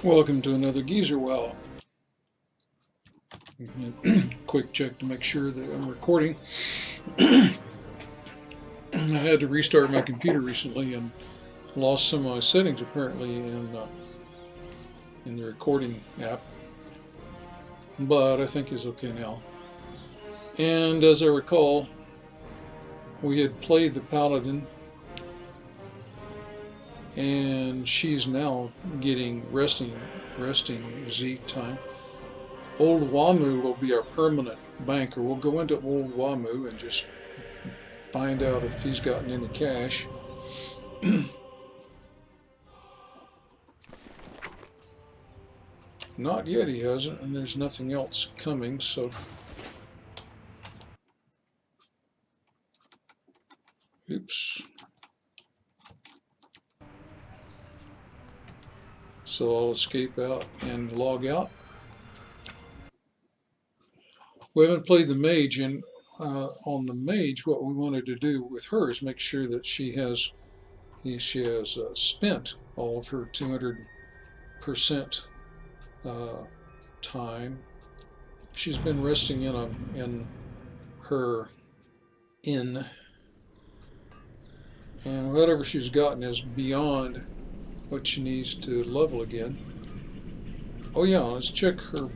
Welcome to another GeezerWoW. Quick check to make sure that I'm recording. I had to restart my computer recently and lost some of my settings apparently in the recording app, but I think it's okay now. And as I recall, we had played the Paladin, and she's now getting resting Z time. Old Wamu will be our permanent banker. We'll go into Old Wamu and just find out if he's gotten any cash. Not yet, he hasn't, and there's nothing else coming, so... Oops. So I'll escape out and log out. We haven't played the Mage, and on the Mage, what we wanted to do with her is make sure that she has spent all of her 200% time. She's been resting in her inn, and whatever she's gotten is beyond what she needs to level again. Oh yeah, let's check her.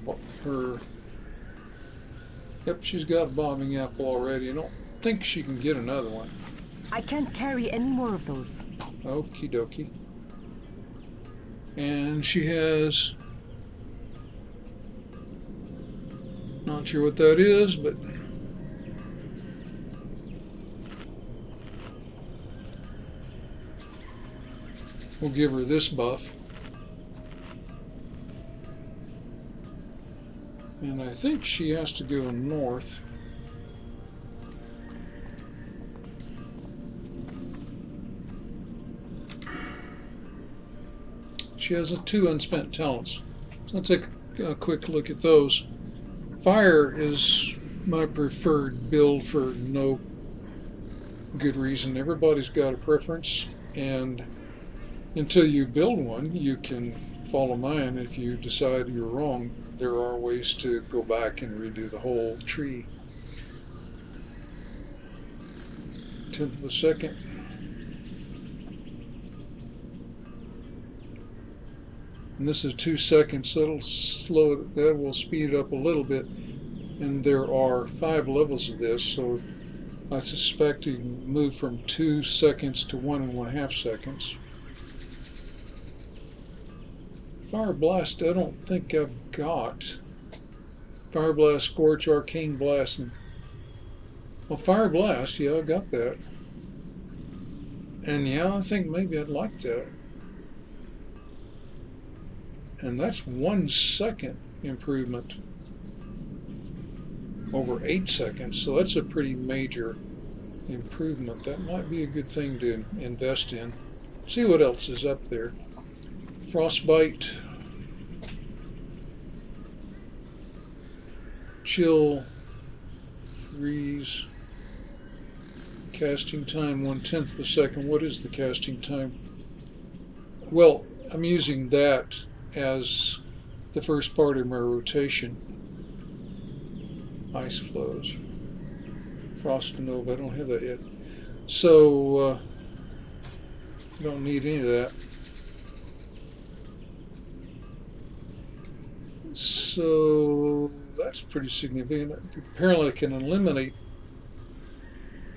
Yep, she's got a bombing apple already. I don't think she can get another one. I can't carry any more of those. Okie dokie. And she has... not sure what that is, but... we'll give her this buff. And I think she has to go north. She has 2 unspent talents. So I'll take a quick look at those. Fire is my preferred build for no good reason. Everybody's got a preference, and until you build one, you can follow mine. If you decide you're wrong, there are ways to go back and redo the whole tree. 1/10 of a second. And this is 2 seconds, so that will speed it up a little bit. And there are 5 levels of this, so I suspect you can move from 2 seconds to 1 1/2 seconds. Fire Blast, I don't think I've got. Fire Blast, Scorch, Arcane Blast, and... well, Fire Blast, yeah, I got that. And yeah, I think maybe I'd like that. And that's 1 second improvement over 8 seconds, so that's a pretty major improvement. That might be a good thing to invest in. See what else is up there. Frostbite, chill, freeze, casting time 1/10 of a second. What is the casting time? Well, I'm using that as the first part of my rotation. Ice flows, frost nova. I don't have that yet, so I don't need any of that. So that's pretty significant. Apparently I can eliminate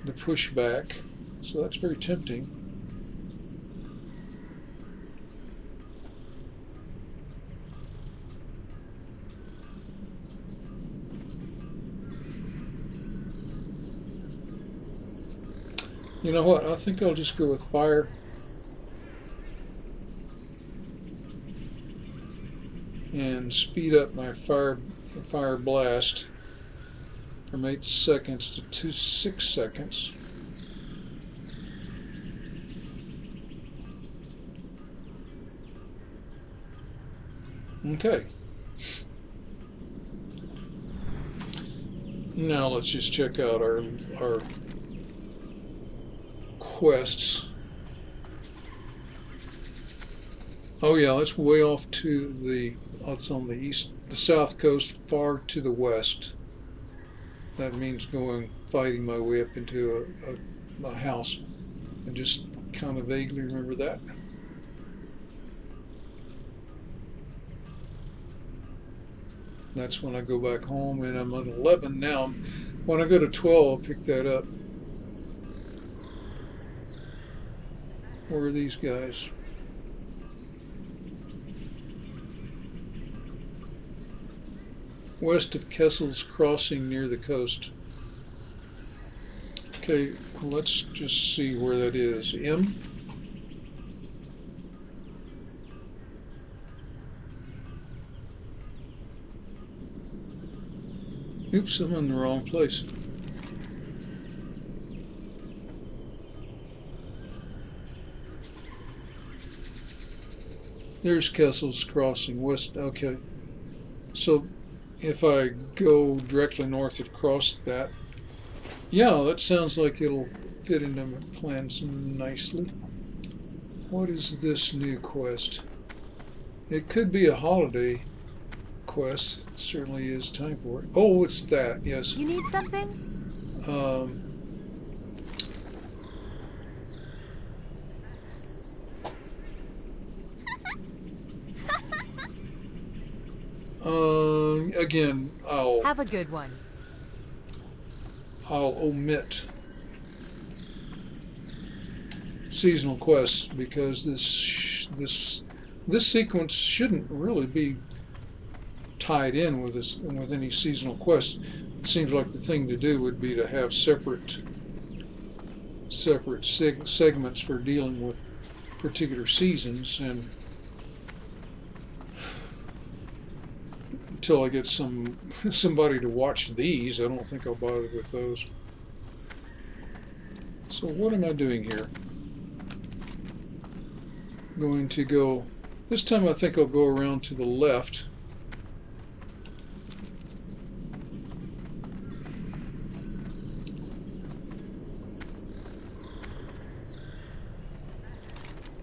the pushback, so that's very tempting. You know what, I think I'll just go with fire. And speed up my fire blast from 8 seconds to 6 seconds. Okay. Now let's just check out our quests. Oh yeah, that's way off to the, it's on the the south coast, far to the west. That means fighting my way up into a house. I just kind of vaguely remember that. That's when I go back home, and I'm at 11 now. When I go to 12, I'll pick that up. Where are these guys? West of Kessel's Crossing near the coast. Okay, let's just see where that is. M? Oops, I'm in the wrong place. There's Kessel's Crossing, west. Okay. So if I go directly north across that, yeah, that sounds like it'll fit into my plans nicely. What is this new quest? It could be a holiday quest. It certainly is time for it. Oh, it's that, yes. You need something? Again, Have a good one. I'll omit seasonal quests because this sequence shouldn't really be tied in with any seasonal quest. It seems like the thing to do would be to have separate segments for dealing with particular seasons, and until I get somebody to watch these, I don't think I'll bother with those. So what am I doing here? I'm going to go, this time I think I'll go around to the left.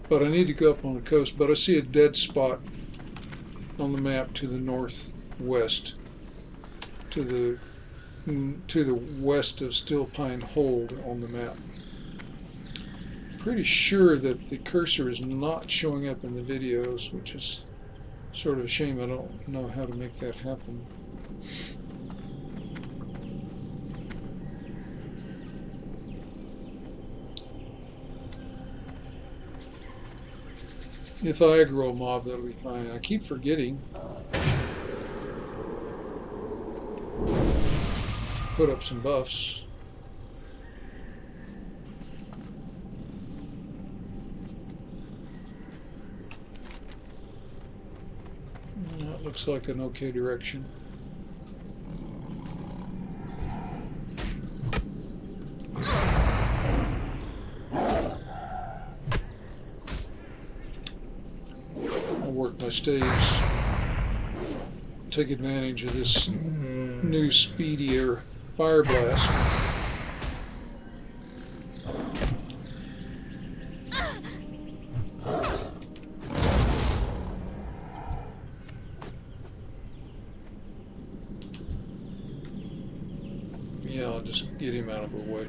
But I need to go up on the coast, but I see a dead spot on the map to the northwest, to the west of Still Pine Hold on the map. Pretty sure that the cursor is not showing up in the videos, which is sort of a shame. I don't know how to make that happen. If I aggro a mob, that'll be fine. I keep forgetting to put up some buffs. That looks like an okay direction. Work my staves, take advantage of this new speedier fire blast. Yeah, I'll just get him out of the way.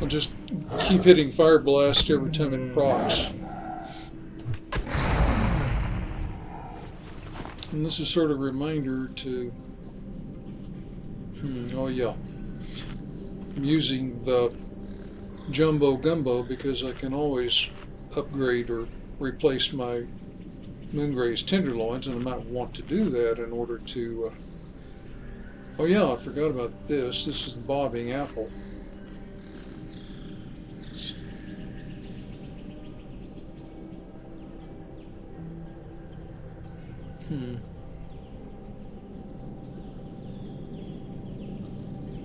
I'll just keep hitting fire blast every time it procs. And this is sort of a reminder to, oh yeah, I'm using the Jumbo Gumbo because I can always upgrade or replace my Moongraze Tenderloins, and I might want to do that in order to, oh yeah, I forgot about this. This is the Bobbing Apple.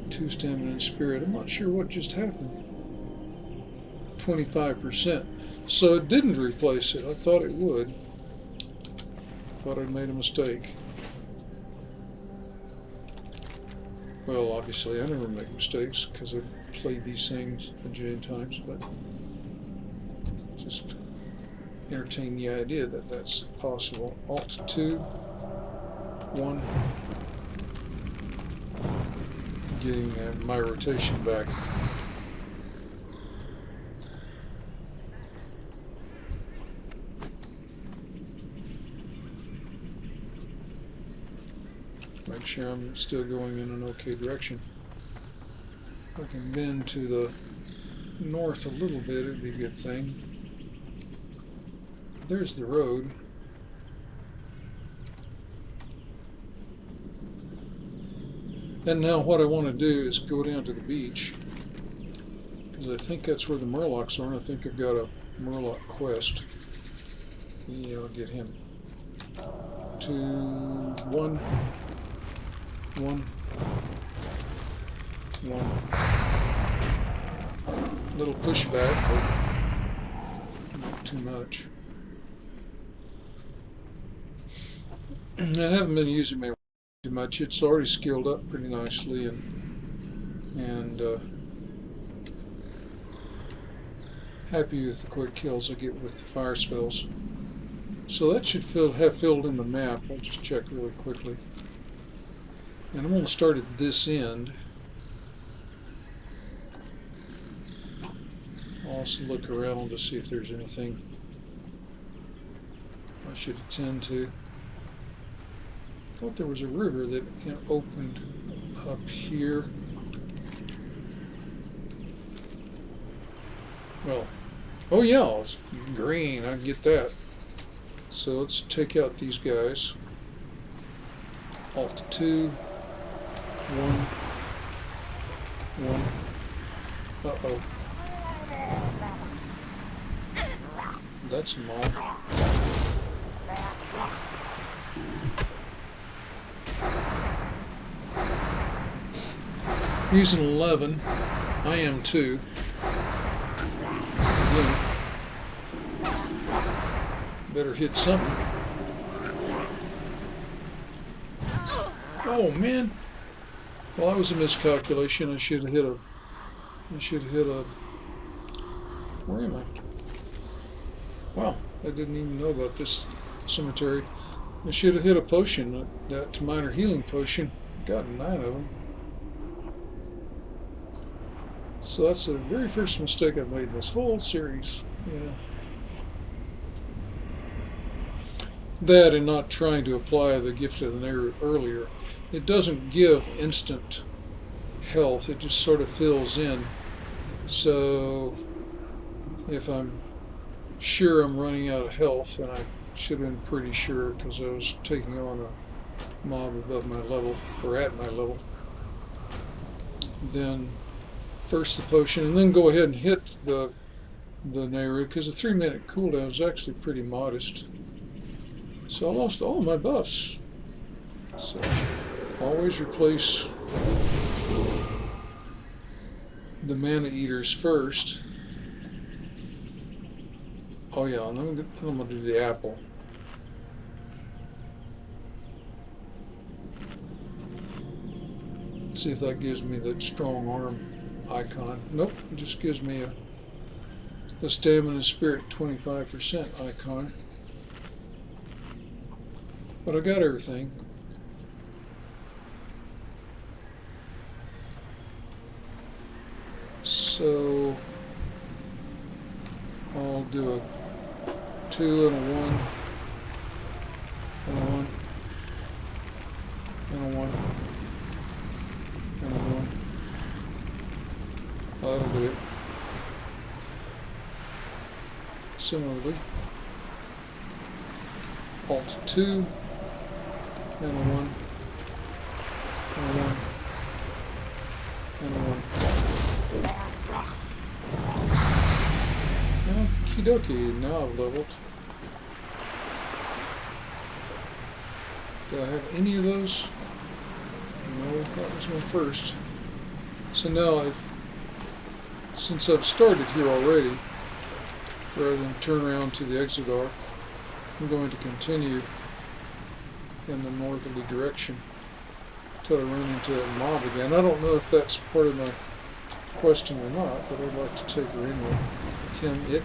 Two stamina and spirit. I'm not sure what just happened. 25%. So it didn't replace it. I thought it would. Thought I'd made a mistake. Well, obviously I never make mistakes because I've played these things a jillion times, but just entertain the idea that that's possible. Alt 2, 1, getting my rotation back. Make sure I'm still going in an okay direction. If I can bend to the north a little bit, it'd be a good thing. There's the road. And now what I want to do is go down to the beach, because I think that's where the Murlocs are, and I think I've got a Murloc quest. Yeah, I'll get him. 2, 1, 1, 1. Little pushback, but not too much. I haven't been using my too much. It's already skilled up pretty nicely, and happy with the quick kills I get with the fire spells. So that should have filled in the map. I'll just check really quickly. And I'm going to start at this end. I'll also look around to see if there's anything I should attend to. I thought there was a river that opened up here. Well, oh yeah, it's green, I get that. So let's take out these guys. Alt 2, 1, 1. Uh-oh. That's a mob. He's an 11. I am too. Better hit something. Oh man! Well, that was a miscalculation. I should have hit a. Where am I? Wow! I didn't even know about this cemetery. I should have hit a potion. That minor healing potion. Got 9 of them. So that's the very first mistake I've made in this whole series. Yeah. That and not trying to apply the Gift of the Nairu earlier. It doesn't give instant health, it just sort of fills in. So if I'm sure I'm running out of health, and I should have been pretty sure because I was taking on a mob above my level, or at my level, then first the potion, and then go ahead and hit the Nairu, because the 3-minute cooldown is actually pretty modest. So I lost all of my buffs. So always replace the mana eaters first. Oh yeah, and I'm going to do the apple. Let's see if that gives me that strong arm icon. Nope, it just gives me the stamina spirit 25% icon. But I got everything. So I'll do a 2 and a 1 and a 1 and a 1 and a 1. That'll do it. Similarly, Alt 2 and a 1 and a 1 and a 1. Okie dokie, now I've leveled. Do I have any of those? No, that was my first. So now since I've started here already, rather than turn around to the exit door. I'm going to continue in the northerly direction until I run into that mob again. I don't know if that's part of my question or not, but I'd like to take her in with him, it.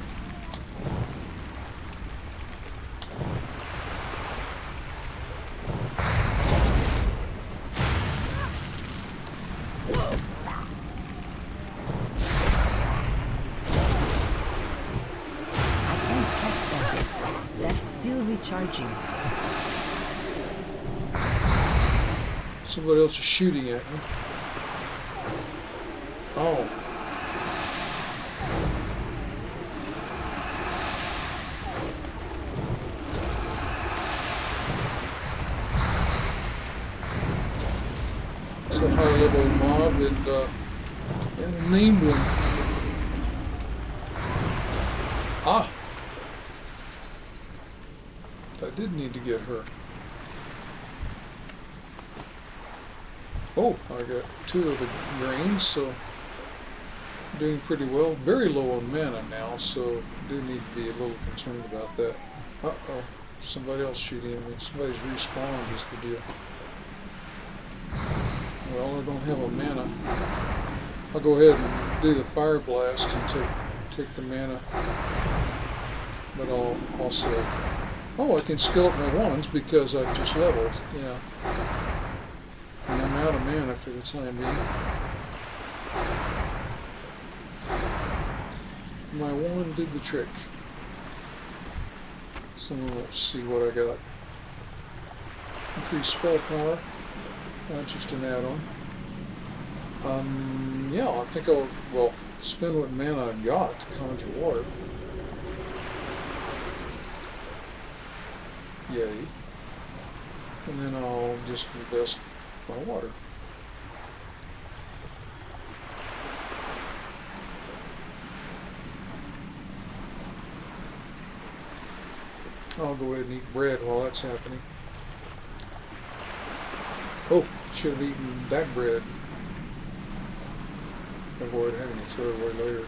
Charging. Somebody else is shooting at me. Oh. It's a high level mob and a named one. Ah! I did need to get her. Oh, I got 2 of the grains, so I'm doing pretty well. Very low on mana now, so I do need to be a little concerned about that. Uh-oh, somebody else shooting at me. Somebody's respawned is the deal. Well, I don't have a mana. I'll go ahead and do the fire blast and take the mana. But I'll also... Oh, I can skill up my ones because I've just leveled, yeah. And I'm out of mana for the time being. My one did the trick. So let's see what I got. Increased spell power, not just an add-on. Yeah, I think I'll, well, spend what mana I've got to conjure water. Yay. And then I'll just invest my water. I'll go ahead and eat bread while that's happening. Oh, should have eaten that bread. Avoid having to throw it away later.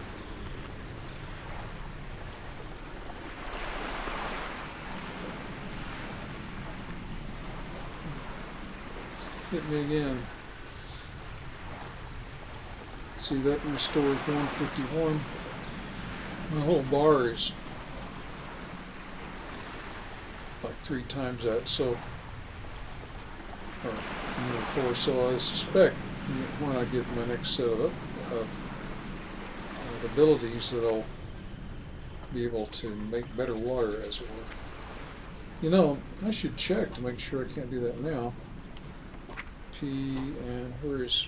Hit me again. See, that restores 151. My whole bar is like 3 times that, so, or 4. So I suspect when I get my next set of abilities that I'll be able to make better water, as it were. You know, I should check to make sure I can't do that now. And where is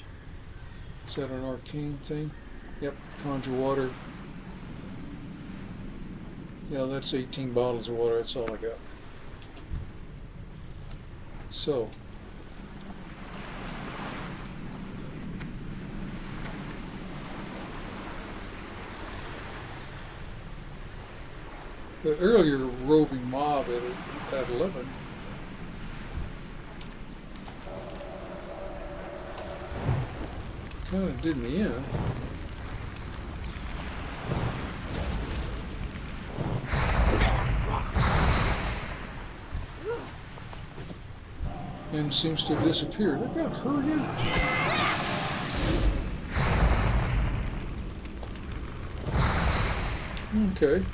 that an arcane thing? Yep, conjure water. Yeah, that's 18 bottles of water, that's all I got. So, that earlier roving mob at 11 kind of did me in. And seems to have disappeared. I got her again. Okay.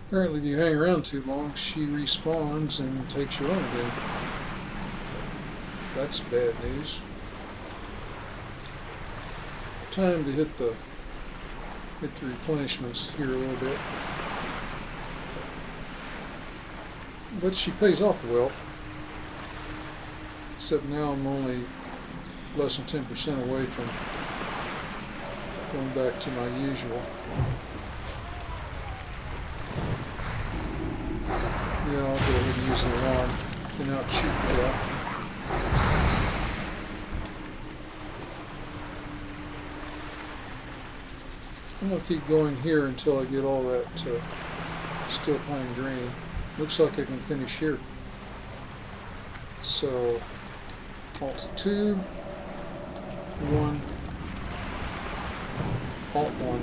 Apparently, if you hang around too long, she respawns and takes you on again. That's bad news. Time to hit the replenishments here a little bit. But she pays off well. Except now I'm only less than 10% away from going back to my usual. Yeah, I'll go ahead and use the alarm. Can out-shoot the guy. I'm going to keep going here until I get all that steel pine grain. Looks like I can finish here. So, Alt-2, 1, Alt-1.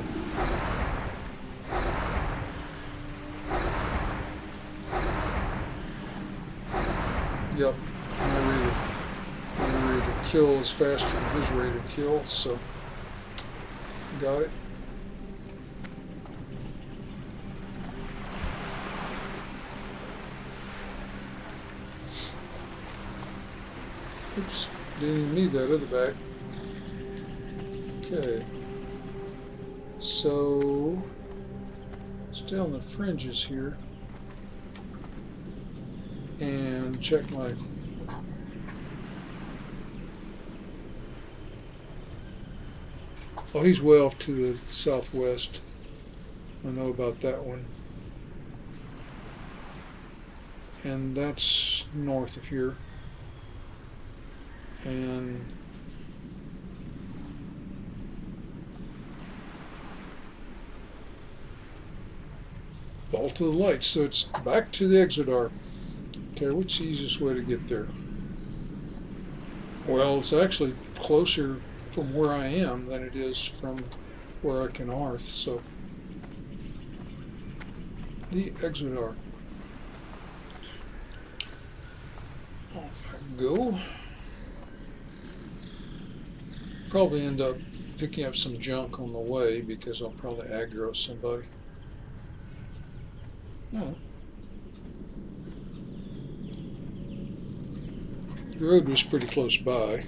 Yep, my rate of kill is faster than his rate of kill, so got it. Oops, didn't even need that other bag. Okay, so stay on the fringes here and check my oh, he's way off to the southwest. I know about that one. And that's north of here. And Ball to the light, so it's back to the Exodar. Okay, what's the easiest way to get there? Well, it's actually closer from where I am than it is from where I can Arth, so the Exodar. Off I go. Probably end up picking up some junk on the way because I'll probably aggro somebody. No. The road was pretty close by.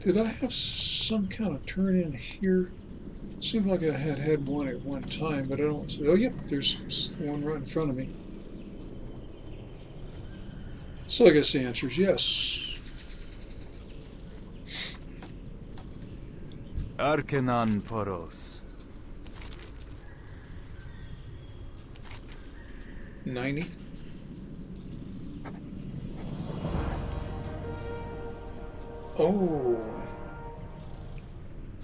Did I have some kind of turn in here? Seemed like I had one at one time, but I don't see. Oh, yep, there's one right in front of me. So I guess the answer is yes. Arkenan Poros. 90. Oh.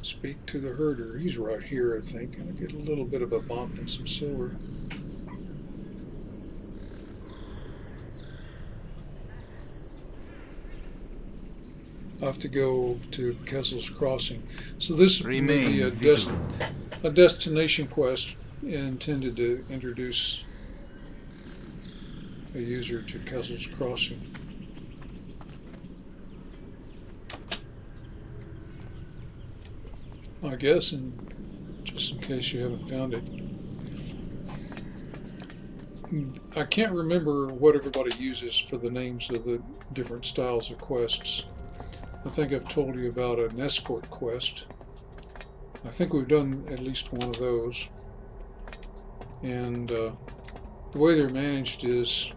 Speak to the herder. He's right here, I think. I'll get a little bit of a bump and some silver. I'll have to go to Kessel's Crossing. So this may be a destination quest intended to introduce a user to Kessel's Crossing. I guess, and just in case you haven't found it. I can't remember what everybody uses for the names of the different styles of quests. I think I've told you about an escort quest. I think we've done at least one of those. And the way they're managed is,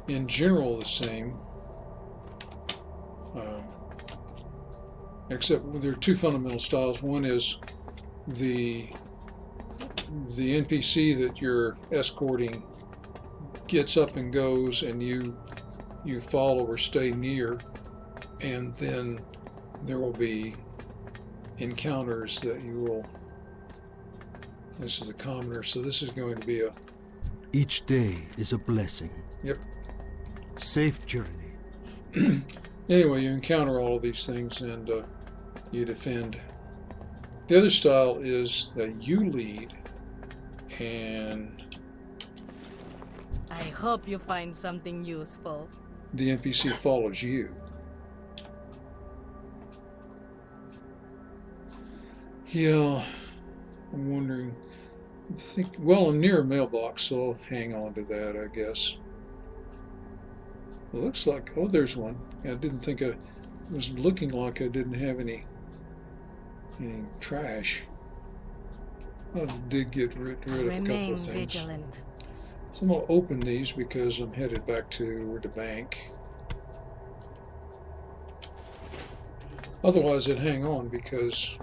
in general, the same. Except there are two fundamental styles. One is the NPC that you're escorting gets up and goes, and you follow or stay near, and then there will be encounters that you will. This is a commoner, so this is going to be a. Each day is a blessing. Yep. Safe journey. Anyway, you encounter all of these things and you defend. The other style is that you lead and I hope you find something useful. the NPC follows you. Yeah, I'm wondering. Well, I'm near a mailbox, so I'll hang on to that, I guess. It looks like, oh, there's one. I didn't think I was looking like I didn't have any trash. I did get rid of a couple Remain of things. vigilant. So I'm going to open these because I'm headed back to the bank. Otherwise, I'd hang on because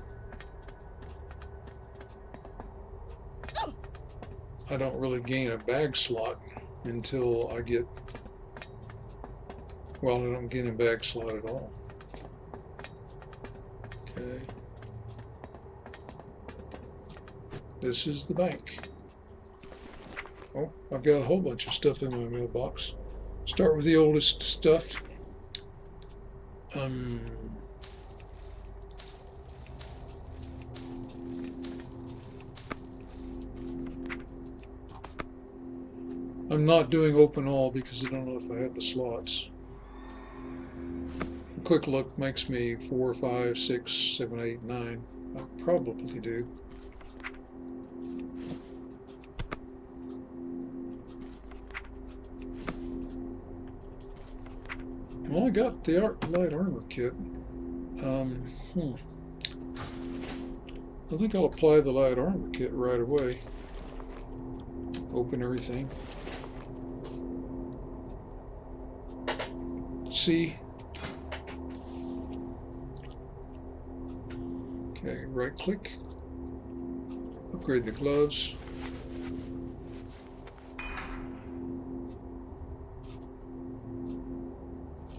I don't really gain a bag slot until I get, well, I don't gain a bag slot at all. Okay. This is the bank. Oh, I've got a whole bunch of stuff in my mailbox. Start with the oldest stuff. I'm not doing open all because I don't know if I have the slots. A quick look makes me 4, 5, 6, 7, 8, 9. I probably do. Well, I got the light armor kit. I think I'll apply the light armor kit right away. Open everything. See. Okay, right click. Upgrade the gloves.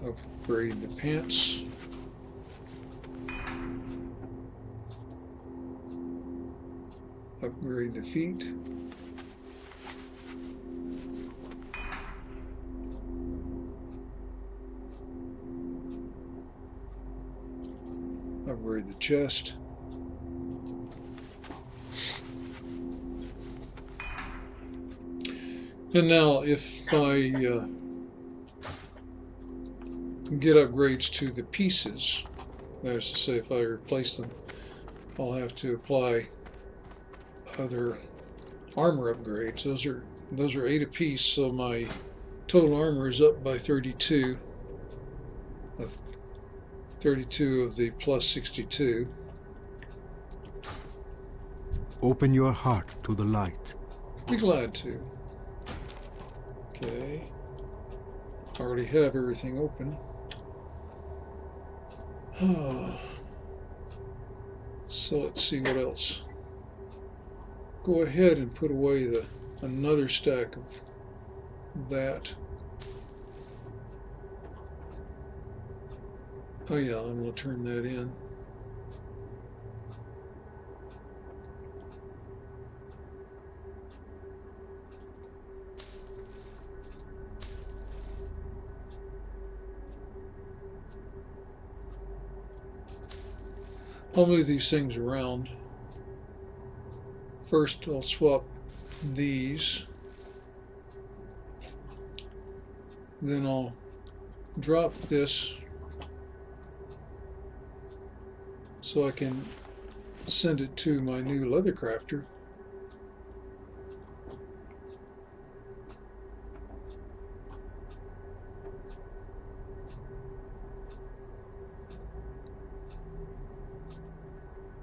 Upgrade the pants. Upgrade the feet. Upgrade the chest. And now if I get upgrades to the pieces, that is to say if I replace them, I'll have to apply other armor upgrades. Those are 8 apiece, so my total armor is up by 32. 32 of the plus 62. Open your heart to the light. Be glad to. Okay. Already have everything open. So let's see what else. Go ahead and put away another stack of that. Oh yeah, I'm going to turn that in. I'll move these things around. First, I'll swap these. Then I'll drop this so I can send it to my new leather crafter.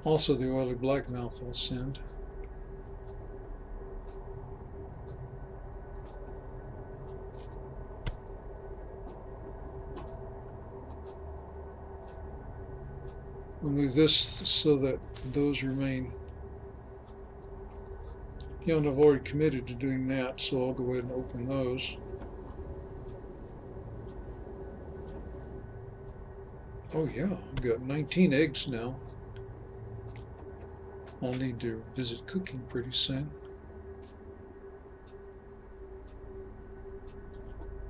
Also the oily blackmouth I'll send. I'll move this so that those remain. Yeah, and I've already committed to doing that, so I'll go ahead and open those. Oh yeah, I've got 19 eggs now. I'll need to visit cooking pretty soon.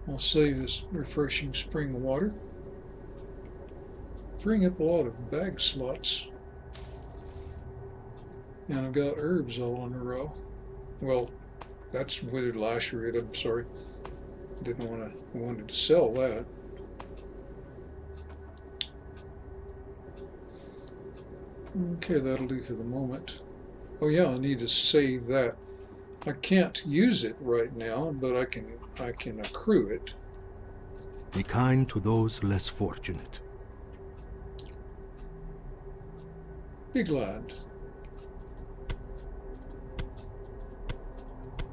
I'll save this refreshing spring water, freeing up a lot of bag slots. And I've got herbs all in a row. Well, that's withered lash root, I'm sorry. I wanted to sell that. Okay, that'll do for the moment. Oh yeah, I need to save that. I can't use it right now, but I can accrue it. Be kind to those less fortunate. Be glad.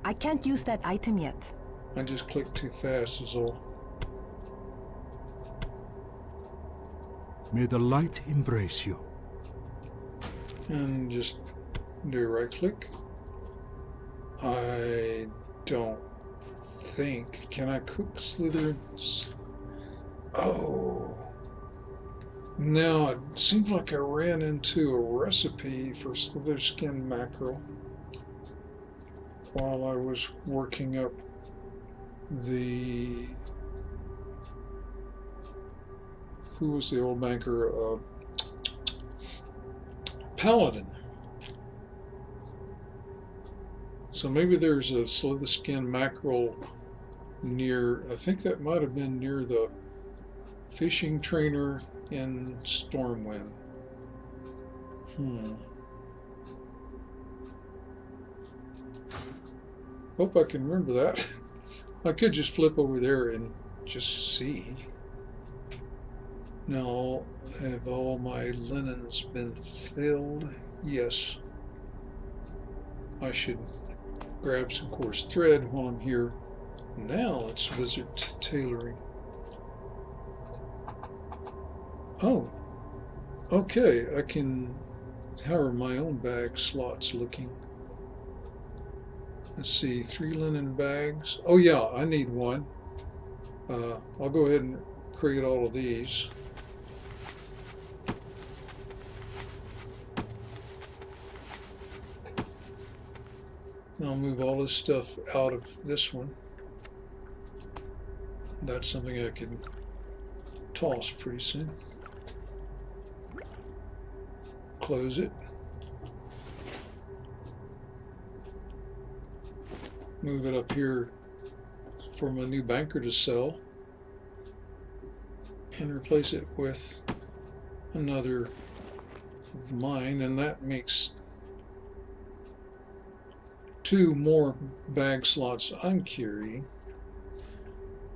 I can't use that item yet. I just clicked too fast is all. May the light embrace you. And just do a right click. I don't think. Can I cook Slytherin? Oh. Now, it seems like I ran into a recipe for Slither skin mackerel while I was working up the... Who was the old banker? Paladin. So maybe there's a Slither skin mackerel near... I think that might have been near the fishing trainer in Stormwind. Hope I can remember that. I could just flip over there and just see. Now, have all my linens been filled? Yes. I should grab some coarse thread while I'm here. Now let's visit tailoring. Oh, okay, I can... How are my own bag slots looking? Let's see, 3 linen bags. Oh yeah, I need one. I'll go ahead and create all of these. I'll move all this stuff out of this one. That's something I can toss pretty soon. Close it. Move it up here for my new banker to sell. And replace it with another of mine. And that makes 2 more bag slots I'm carrying.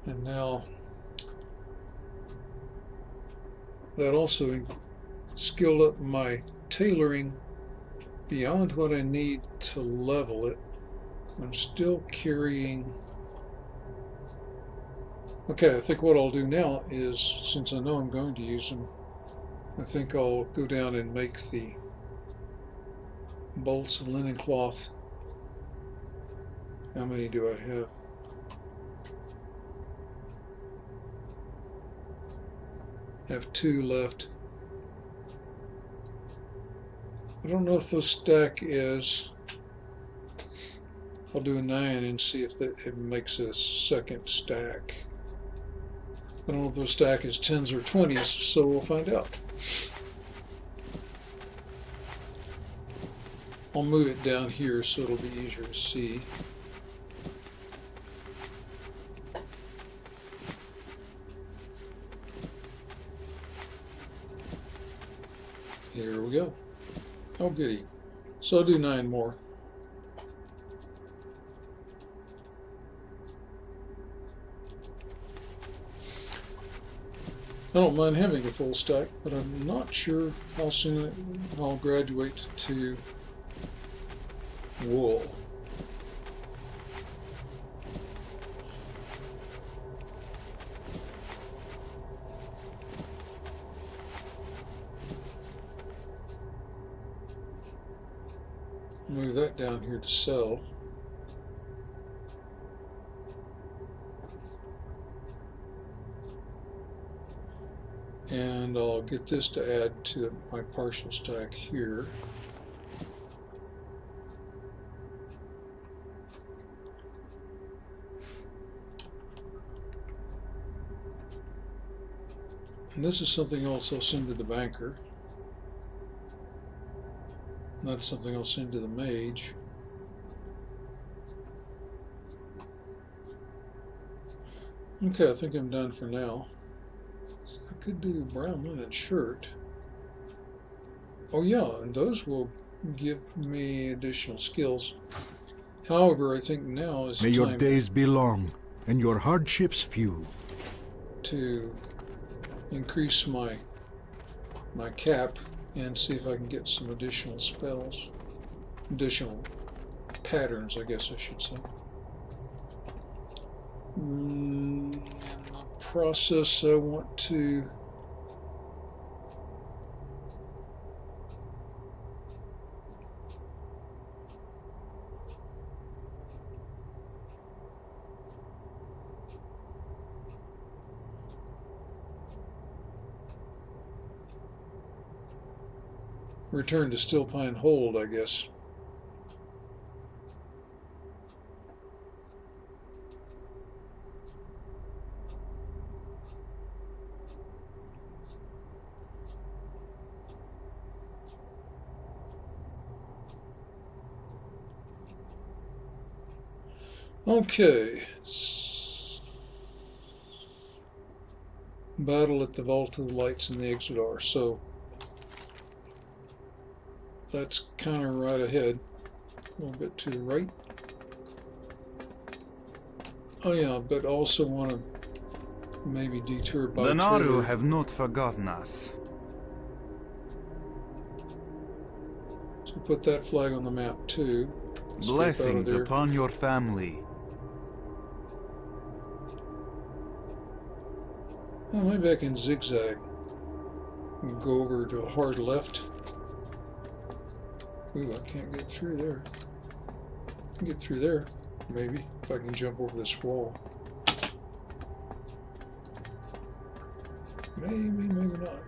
And now that also skilled up my tailoring beyond what I need to level it. I'm still carrying... Okay, I think what I'll do now is, since I know I'm going to use them, I think I'll go down and make the bolts of linen cloth. How many do I have? I have 2 left. I don't know if those stack as... I'll do a 9 and see if it makes a second stack. I don't know if those stack as 10s or 20s, so we'll find out. I'll move it down here so it'll be easier to see. Here we go. Oh goody. So I'll do 9 more. I don't mind having a full stack, but I'm not sure how soon I'll graduate to wool. Move that down here to sell. And I'll get this to add to my partial stack here. And this is something else I'll send to the banker. That's something I'll send to the mage. Okay, I think I'm done for now. I could do a brown linen shirt. Oh yeah, and those will give me additional skills. However, I think now is May your time days be long, and your hardships few. to increase my cap and see if I can get some additional spells. Additional patterns, I guess I should say. In the process, I want to return to Still Pine Hold, I guess. Okay. Battle at the Vault of the Lights in the Exodar. So that's kind of right ahead. A little bit to the right. Oh yeah, but also want to maybe detour by The Naru Taylor. have not forgotten us. So put that flag on the map too. Escape Blessings out of there. upon your family. Oh, maybe I can zigzag and go over to a hard left. Ooh, I can't get through there. I can get through there, maybe, if I can jump over this wall. Maybe, maybe not.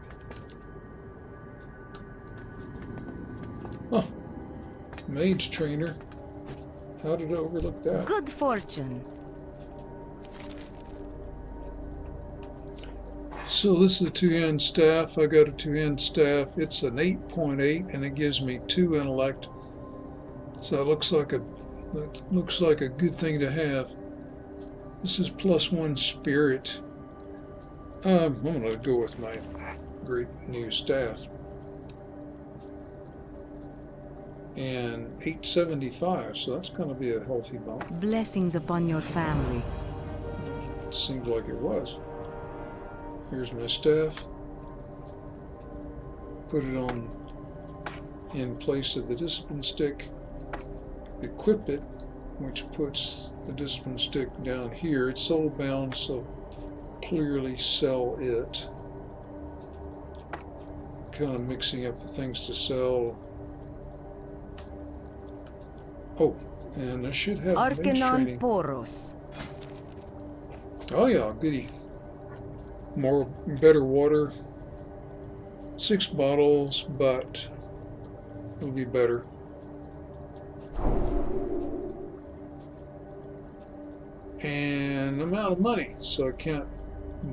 Huh. Mage trainer. How did I overlook that? Good fortune. So this is a two-hand staff. I got a two-hand staff. It's an 8.8 and it gives me 2 intellect. So it looks like a good thing to have. This is +1 spirit. I'm gonna go with my great new staff. And 875, so that's gonna be a healthy bump. Blessings upon your family. It seemed like it was. Here's my staff. Put it on in place of the discipline stick. Equip it, which puts the discipline stick down here. It's soul bound, so clearly sell it. Kind of mixing up the things to sell. Oh, and I should have mage training. Poros. Oh yeah, goody. Better water. 6 bottles, but it'll be better. And I'm out of money, so I can't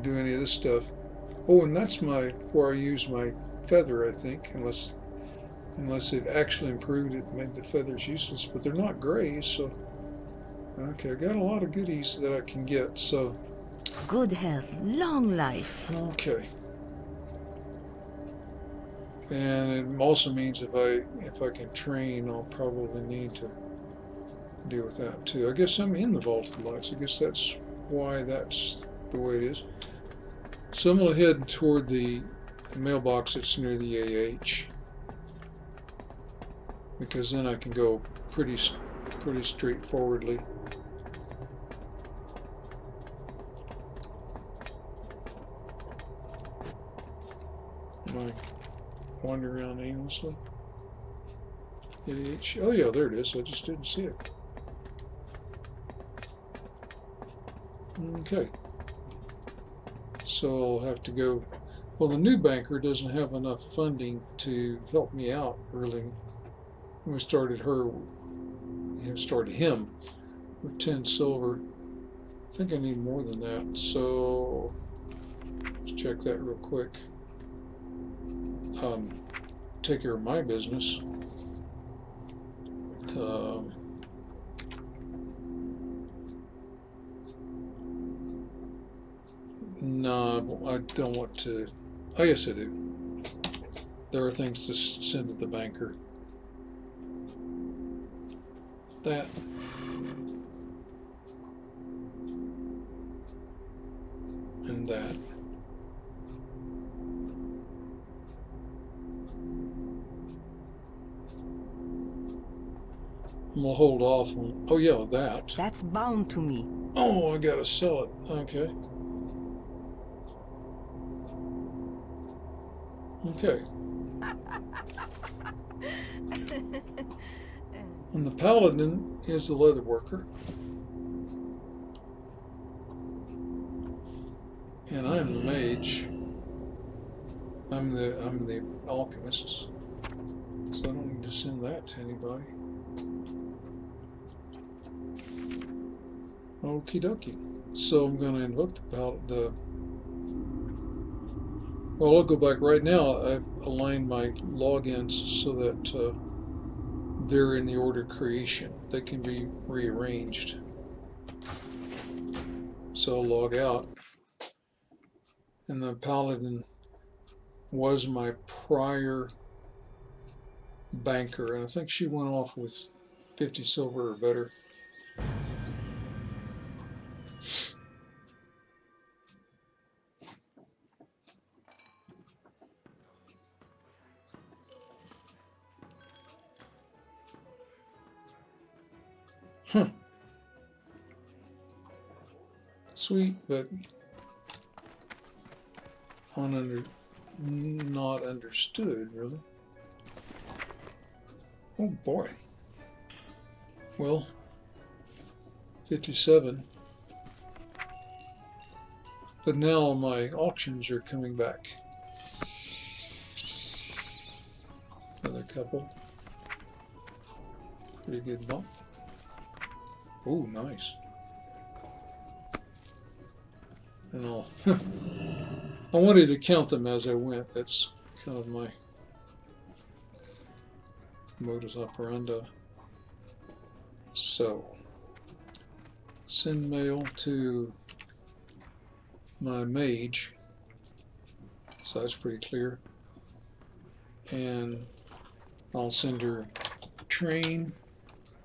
do any of this stuff. Oh, and that's where I use my feather, I think, unless they've actually improved it and made the feathers useless, but they're not gray, so okay, I got a lot of goodies that I can get, so Good health, long life. okay. And it also means if I can train, I'll probably need to deal with that too. I guess I'm in the Vault of Lights. I guess that's why that's the way it is. So I'm going to head toward the mailbox that's near the AH, because then I can go pretty straightforwardly. Am I wandering around aimlessly? AH. Oh yeah, there it is. I just didn't see it. Okay. So I'll have to go. Well, the new banker doesn't have enough funding to help me out, really. We started him with 10 silver. I think I need more than that. So let's check that real quick. Take care of my business. No, I don't want to. I guess I do. there are things to send to the banker. That. And that. I'm gonna hold off on. Oh yeah, that. That's bound to me. Oh, I gotta sell it. Okay. Okay. And the Paladin is the leather worker. And I'm the Mage. I'm the alchemist. So I don't need to send that to anybody. Okie dokie. So I'm going to invoke the well, I'll go back right now. I've aligned my logins so that they're in the order creation. They can be rearranged. So I'll log out. And the Paladin was my prior banker, and I think she went off with 50 silver or better. Huh. Sweet, but not understood, really. Oh boy. Well, 57. But now my auctions are coming back. Another couple. Pretty good bump. Oh, nice. And I'll I wanted to count them as I went. That's kind of my modus operandi. So, send mail to my Mage. So that's pretty clear. And I'll send her train.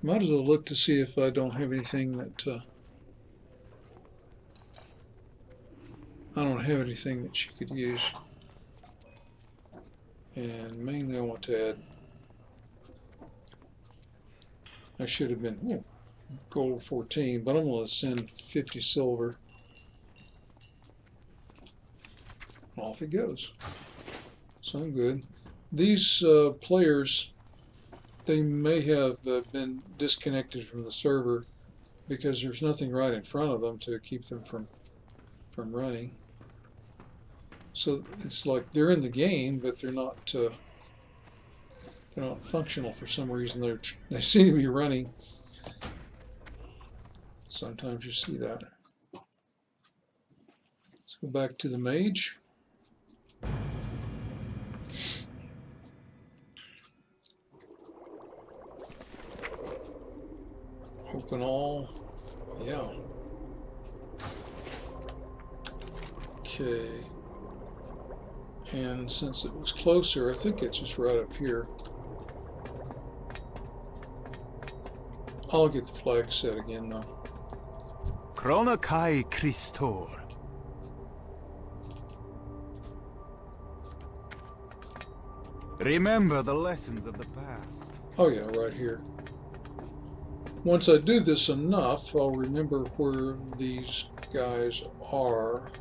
Might as well look to see if I don't have anything that I don't have anything that she could use. And mainly I want to add, I should have been gold 14, but I'm going to send 50 silver. Off it goes. So I'm good. These players, they may have been disconnected from the server because there's nothing right in front of them to keep them from running. So it's like they're in the game, but they're not functional for some reason. They seem to be running. Sometimes you see that. Let's go back to the Mage. Open all. Yeah. Okay. And since it was closer, I think it's just right up here. I'll get the flag set again though. Chronokai Christor. Remember the lessons of the past. Oh yeah, right here. Once I do this enough, I'll remember where these guys are.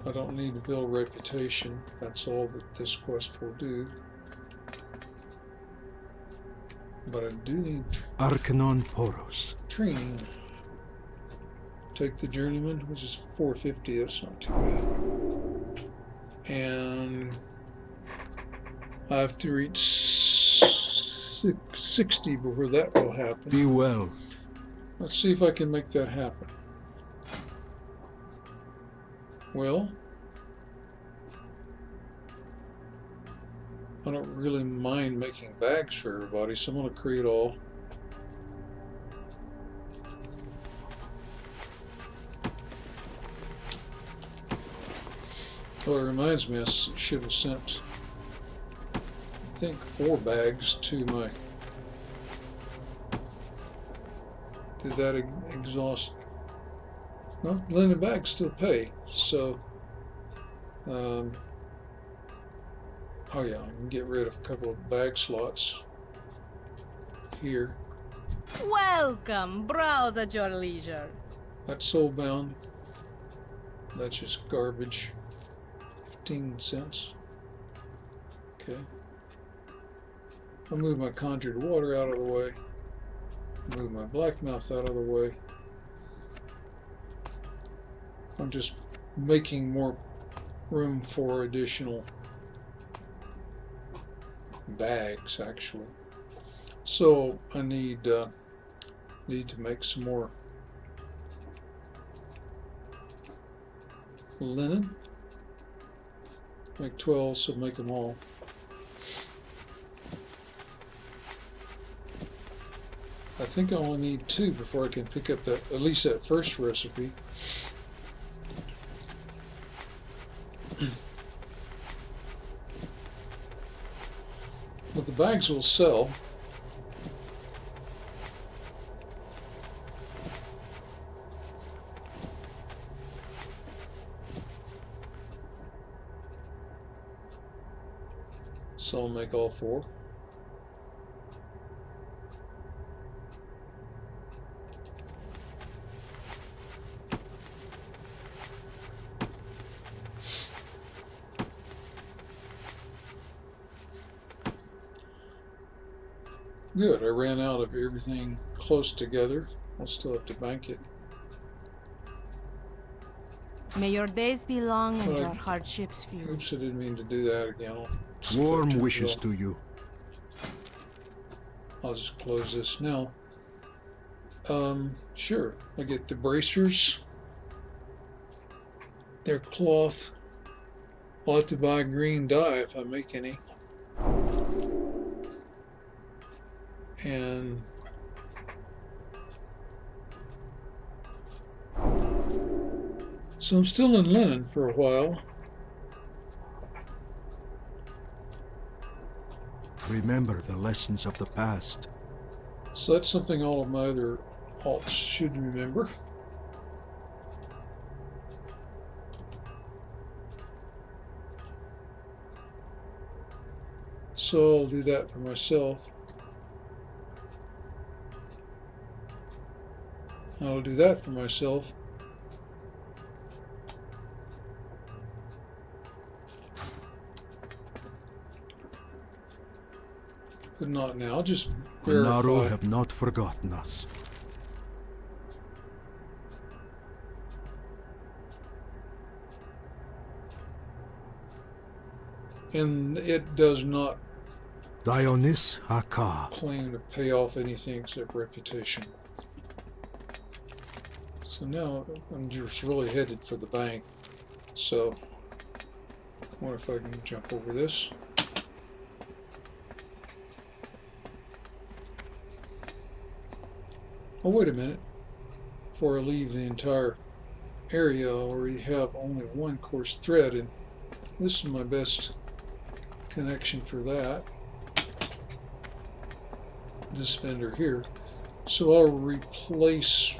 I don't need to build reputation. That's all that this quest will do. But I do need Arcanon Poros. training. Take the journeyman, which is 450. That's not too bad. And I have to reach 60 before that will happen. Be well. Let's see if I can make that happen. Well, I don't really mind making bags for everybody, so I'm going to create all. Oh, it reminds me, I should have sent think 4 bags to my... Did that exhaust? No, linen bags still pay. So, oh yeah, I can get rid of a couple of bag slots here. Welcome. Browse at your leisure. That's soulbound. That's just garbage. 15 cents. Okay. I'll move my conjured water out of the way. Move my blackmouth out of the way. I'm just making more room for additional bags, actually. So I need to make some more linen. Make 12, so make them all. I think I only need 2 before I can pick up that, at least that first recipe. But the bags will sell. So I'll make all 4. Good, I ran out of everything close together. I'll still have to bank it. May your days be long and your hardships few. Oops, I didn't mean to do that again. Warm wishes to you. I'll just close this now. Sure. I get the bracers. They're cloth. I'll have to buy green dye if I make any. And so I'm still in linen for a while. Remember the lessons of the past. So that's something all of my other alts should remember. So I'll do that for myself. I'll do that for myself. But not now, just The Naru verify. have not forgotten us. And it does not Dionys Haka. claim to pay off anything except reputation. So now I'm just really headed for the bank. So I wonder if I can jump over this. Oh, wait a minute. Before I leave the entire area, I already have only 1 coarse thread, and this is my best connection for that. This vendor here. So I'll replace,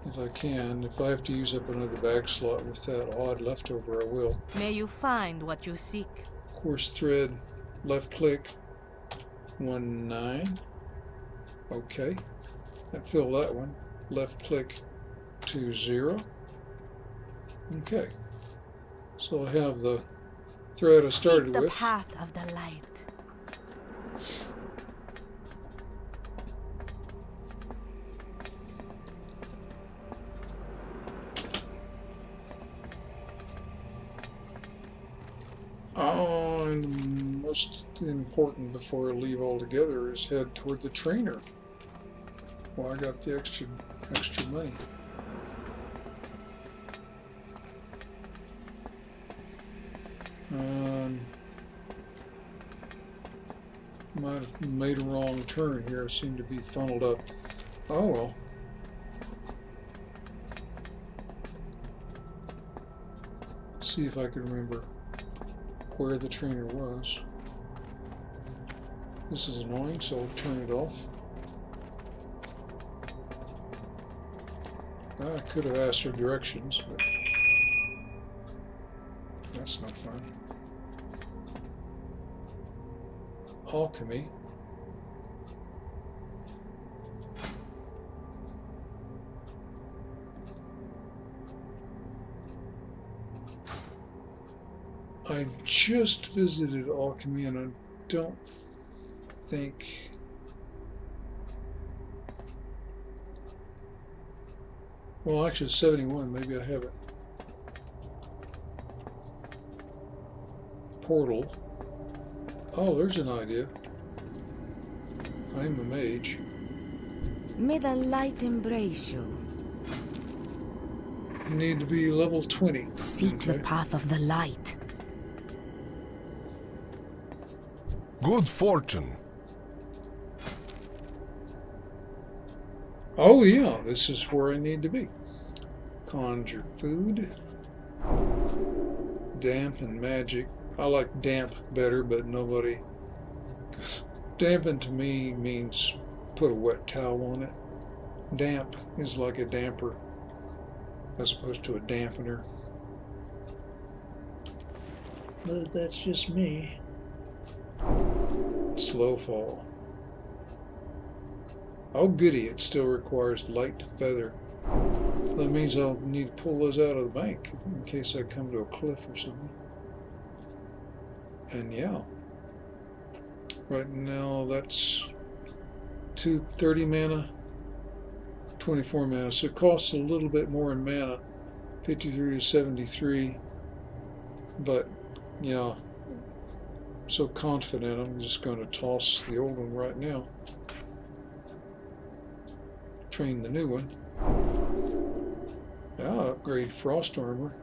if I can, if I have to use up another bag slot with that odd leftover, I will. May you find what you seek. Coarse thread, left click, 1-9. Okay, that fill that one. Left click, 2-0. Okay, so I have the thread I started Seek the with. path of the light. And most important before I leave altogether is head toward the trainer. Well, I got the extra money. Might have made a wrong turn here. I seem to be funneled up. Oh well. See if I can remember where the trainer was. This is annoying, so I'll turn it off. I could have asked her directions, but that's no fun. Alchemy. I just visited Alchemy and I don't think... Well, actually 71, maybe I have it. Portal. Oh, there's an idea. I'm a mage. May the light embrace you. Need to be level 20. Seek the path of the light. Good fortune. Oh yeah, this is where I need to be. Conjure food. Damp and magic. I like damp better, but nobody... Dampen to me means put a wet towel on it. Damp is like a damper as opposed to a dampener. But that's just me. Slow fall. Oh goody, it still requires light to feather. That means I'll need to pull those out of the bank in case I come to a cliff or something. And yeah. Right now that's 30 mana, 24 mana. So it costs a little bit more in mana. 53 to 73. But yeah. So confident I'm just going to toss the old one right now. Train the new one. Upgrade Frost Armor.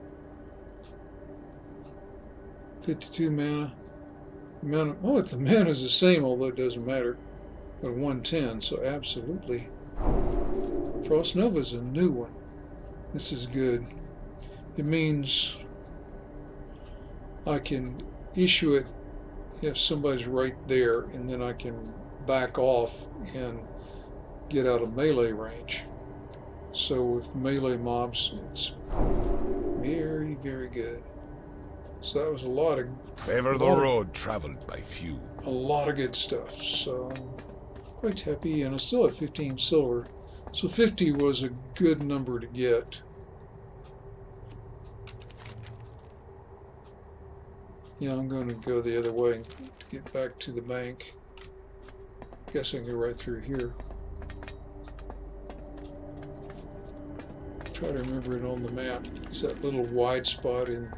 52 mana. The mana is the same, although it doesn't matter. But 110, so absolutely. Frost Nova is a new one. This is good. It means I can issue it if somebody's right there, and then I can back off and get out of melee range. So with melee mobs, it's very, very good. So that was a lot of... Ever the road traveled by few. A lot of good stuff. So I'm quite happy, and I still have 15 silver. So 50 was a good number to get. Yeah, I'm going to go the other way to get back to the bank. Guess I can go right through here. Try to remember it on the map. It's that little wide spot in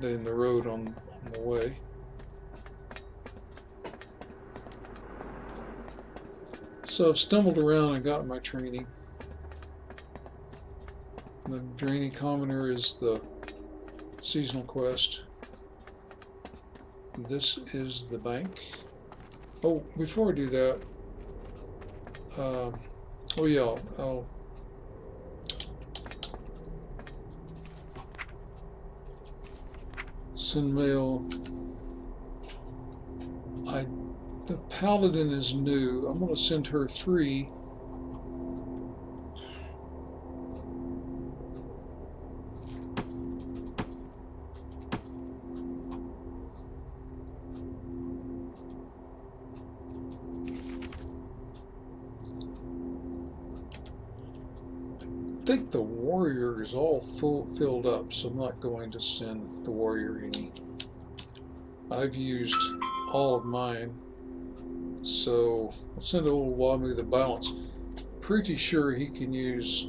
the road on the way. So I've stumbled around and got my training. The Draining Commoner is the seasonal quest. This is the bank. Oh, before I do that, oh yeah, I'll send mail. The Paladin is new. I'm going to send her 3. I think the warrior is all filled up, so I'm not going to send the warrior any. I've used all of mine, so I'll send old Wamu the balance. Pretty sure he can use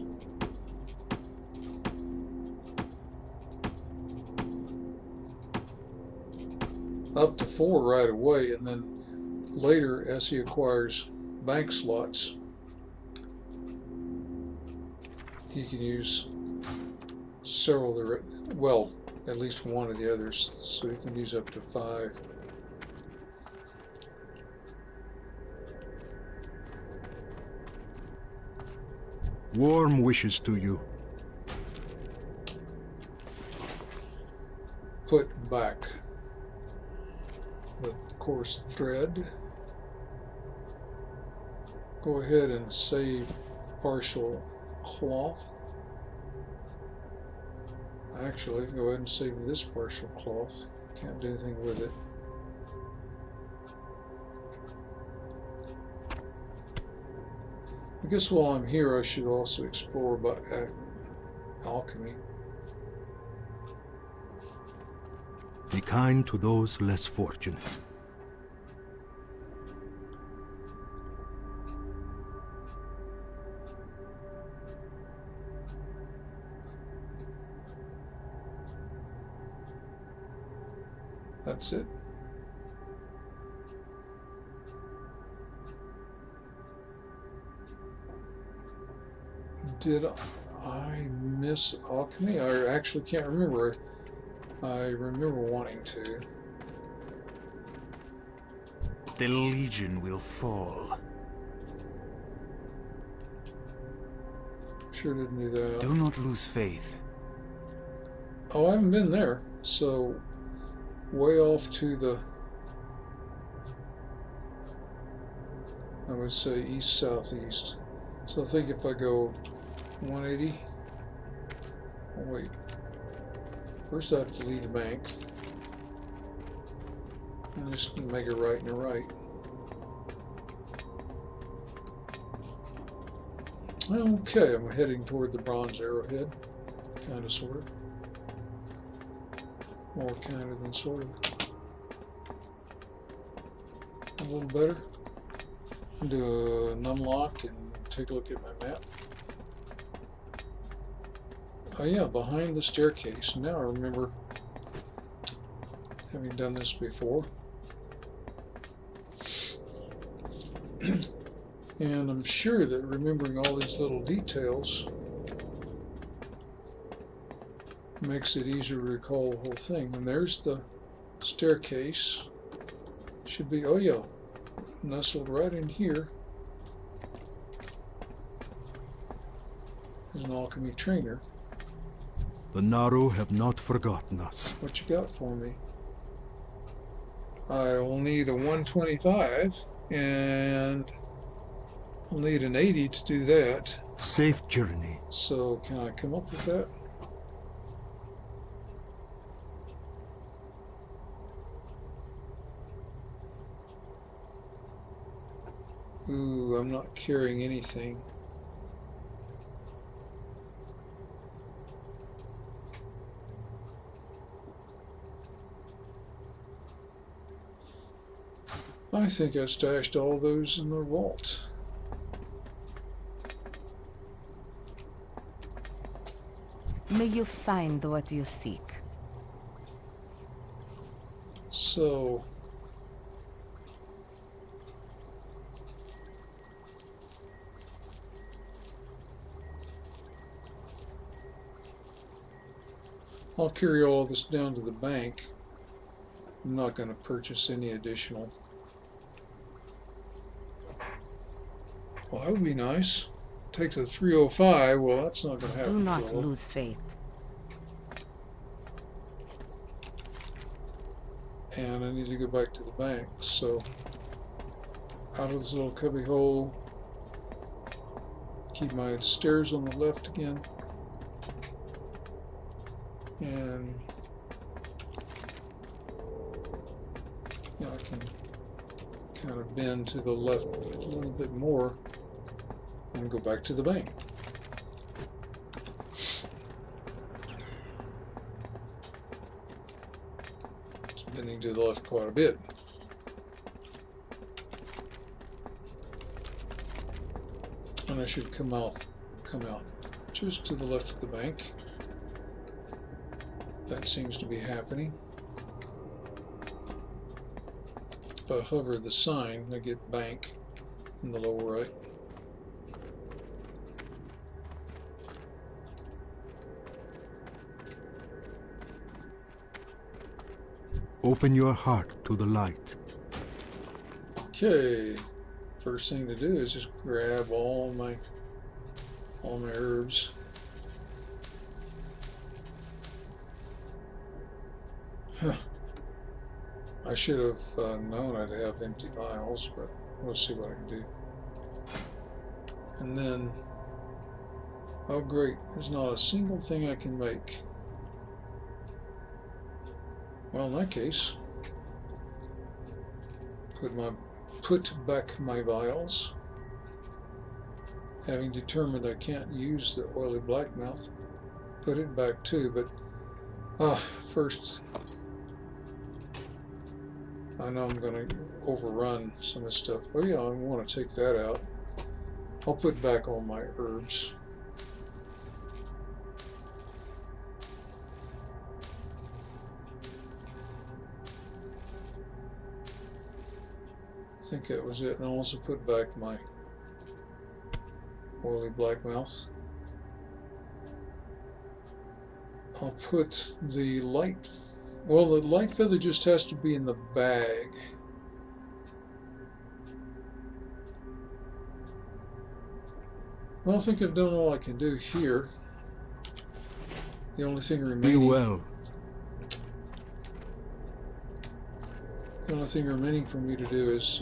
up to 4 right away, and then later, as he acquires bank slots, he can use several of the, well, at least one of the others, so he can use up to 5. Warm wishes to you. Put back. the coarse thread. Go ahead and save partial cloth. Actually, go ahead and save this partial cloth. Can't do anything with it. I guess while I'm here, I should also explore about alchemy. Be kind to those less fortunate. That's it. Did I miss alchemy? I actually can't remember. I remember wanting to. The Legion will fall. Sure didn't do that. Do not lose faith. Oh, I haven't been there. So, way off to the, I would say east-southeast. So I think if I go 180, oh wait, first I have to leave the bank, and just make a right and a right. Okay, I'm heading toward the bronze arrowhead, kind of, sort of. More kind of than sort of. A little better. Do an unlock and take a look at my map. Oh yeah, behind the staircase. Now I remember having done this before. And I'm sure that remembering all these little details makes it easier to recall the whole thing. And there's the staircase. Should be, oh yeah, nestled right in here is an alchemy trainer. The Naru have not forgotten us. What you got for me? I will need a 125 and I'll need an 80 to do that. Safe journey. So can I come up with that? Ooh, I'm not carrying anything. I think I stashed all those in the vault. May you find what you seek. So I'll carry all this down to the bank. I'm not going to purchase any additional. Well, that would be nice. Takes a 305. Well, that's not going to happen. Do not for a while. lose faith. And I need to go back to the bank. So, out of this little cubby hole. Keep my stairs on the left again. And yeah, I can kind of bend to the left a little bit more and go back to the bank. It's bending to the left quite a bit. And I should come out just to the left of the bank. That seems to be happening. If I hover the sign, I get bank in the lower right. Open your heart to the light. Okay, first thing to do is just grab all my herbs. Huh. I should have known I'd have empty vials, but we'll see what I can do. And then, oh great, there's not a single thing I can make. Well, in that case, put back my vials. Having determined I can't use the oily blackmouth, put it back too, but first I know I'm going to overrun some of this stuff. Oh yeah, I want to take that out. I'll put back all my herbs. I think that was it. And I'll also put back my oily blackmouth. I'll put the light, well, the light feather just has to be in the bag. Well, I think I've done all I can do here. The only thing Be remaining, well. the only thing remaining for me to do is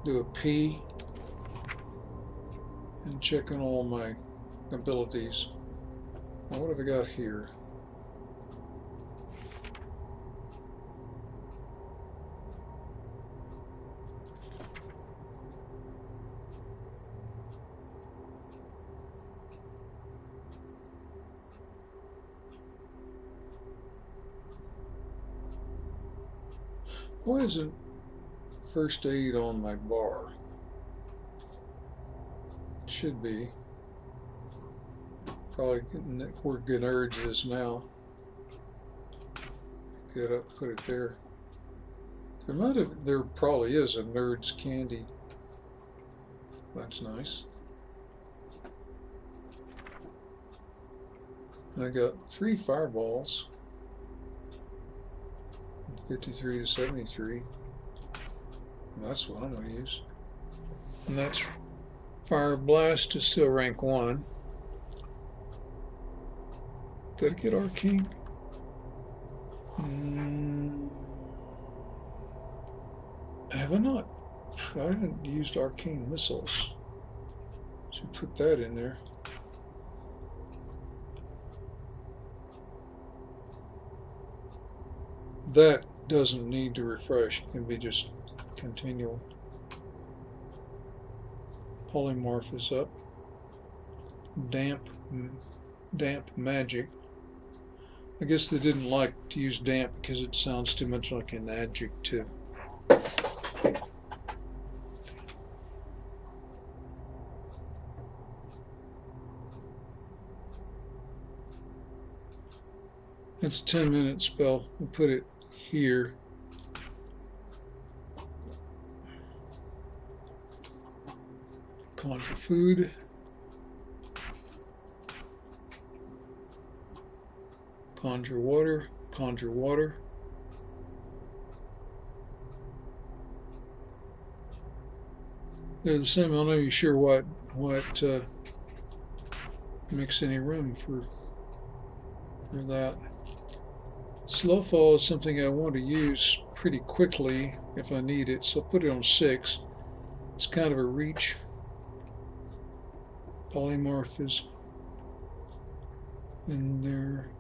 do a P and check on all my abilities. Now, what have I got here? Why isn't first aid on my bar? It should be. Probably where Gnurge is now. Pick that up, put it there. There probably is a Nerd's candy. That's nice. And I got 3 fireballs. 53 to 73. That's what I'm going to use. And that's Fire Blast is still rank 1. Did I get Arcane? Have I not? I haven't used Arcane Missiles. So put that in there. That doesn't need to refresh. It can be just continual. Polymorph is up. Damp magic. I guess they didn't like to use damp because it sounds too much like an adjective. It's a 10-minute spell. We'll put it here. Conjure food. Conjure water. Conjure water. They're the same. I'm not even sure what makes any room for that. Slow fall is something I want to use pretty quickly if I need it, so I'll put it on 6. It's kind of a reach. Polymorph is in there.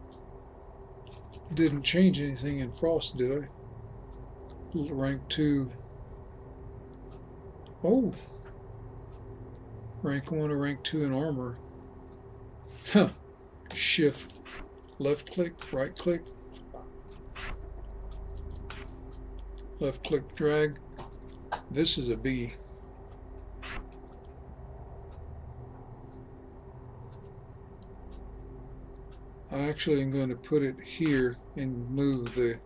Didn't change anything in Frost, did I? Rank 2. Oh! Rank 1 or rank 2 in armor. Huh. Shift. Left click, right click. Left click, drag. This is a B. I actually am going to put it here and move the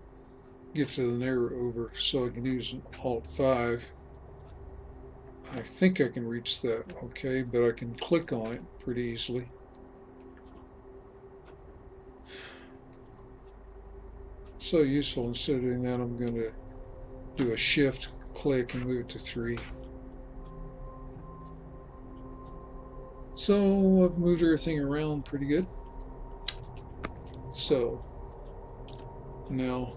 Gift of the Narrow over so I can use Alt 5. I think I can reach that okay, but I can click on it pretty easily. So useful. Instead of doing that, I'm going to do a shift, click, and move it to 3. So I've moved everything around pretty good. So now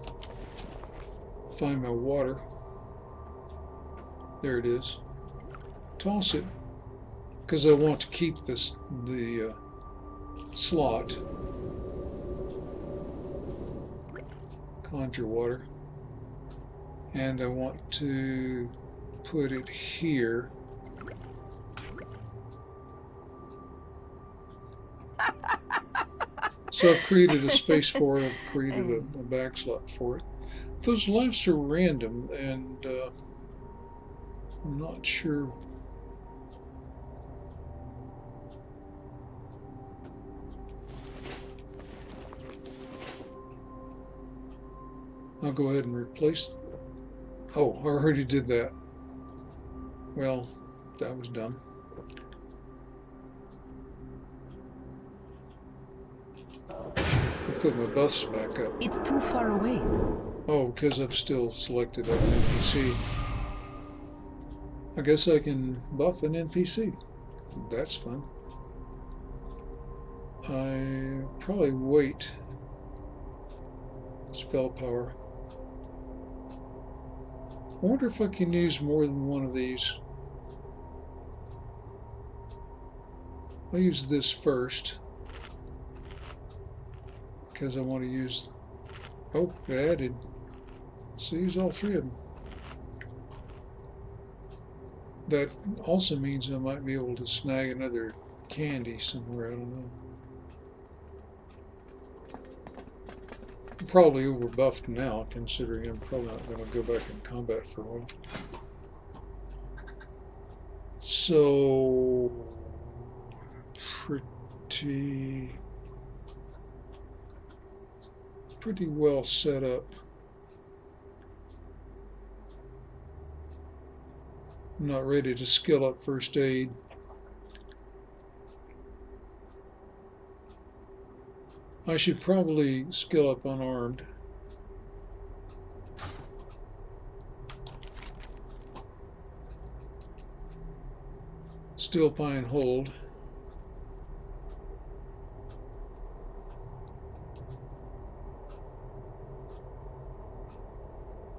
find my water. There it is. Toss it because I want to keep the slot. Conjure water, and I want to put it here. So I've created a space for it. I've created a back slot for it. Those lives are random, and I'm not sure. I'll go ahead and replace. Oh, I already did that. Well, that was dumb. I'll put my buffs back up. It's too far away. Oh, because I've still selected an NPC. I guess I can buff an NPC. That's fun. I probably wait. Spell power. I wonder if I can use more than one of these. I'll use this first because I want to use. Oh, it added. So use all three of them. That also means I might be able to snag another candy somewhere. I don't know. I'm probably overbuffed now, considering I'm probably not going to go back in combat for a while. So pretty well set up. I'm not ready to skill up first aid. I should probably skill up unarmed. Still pine hold.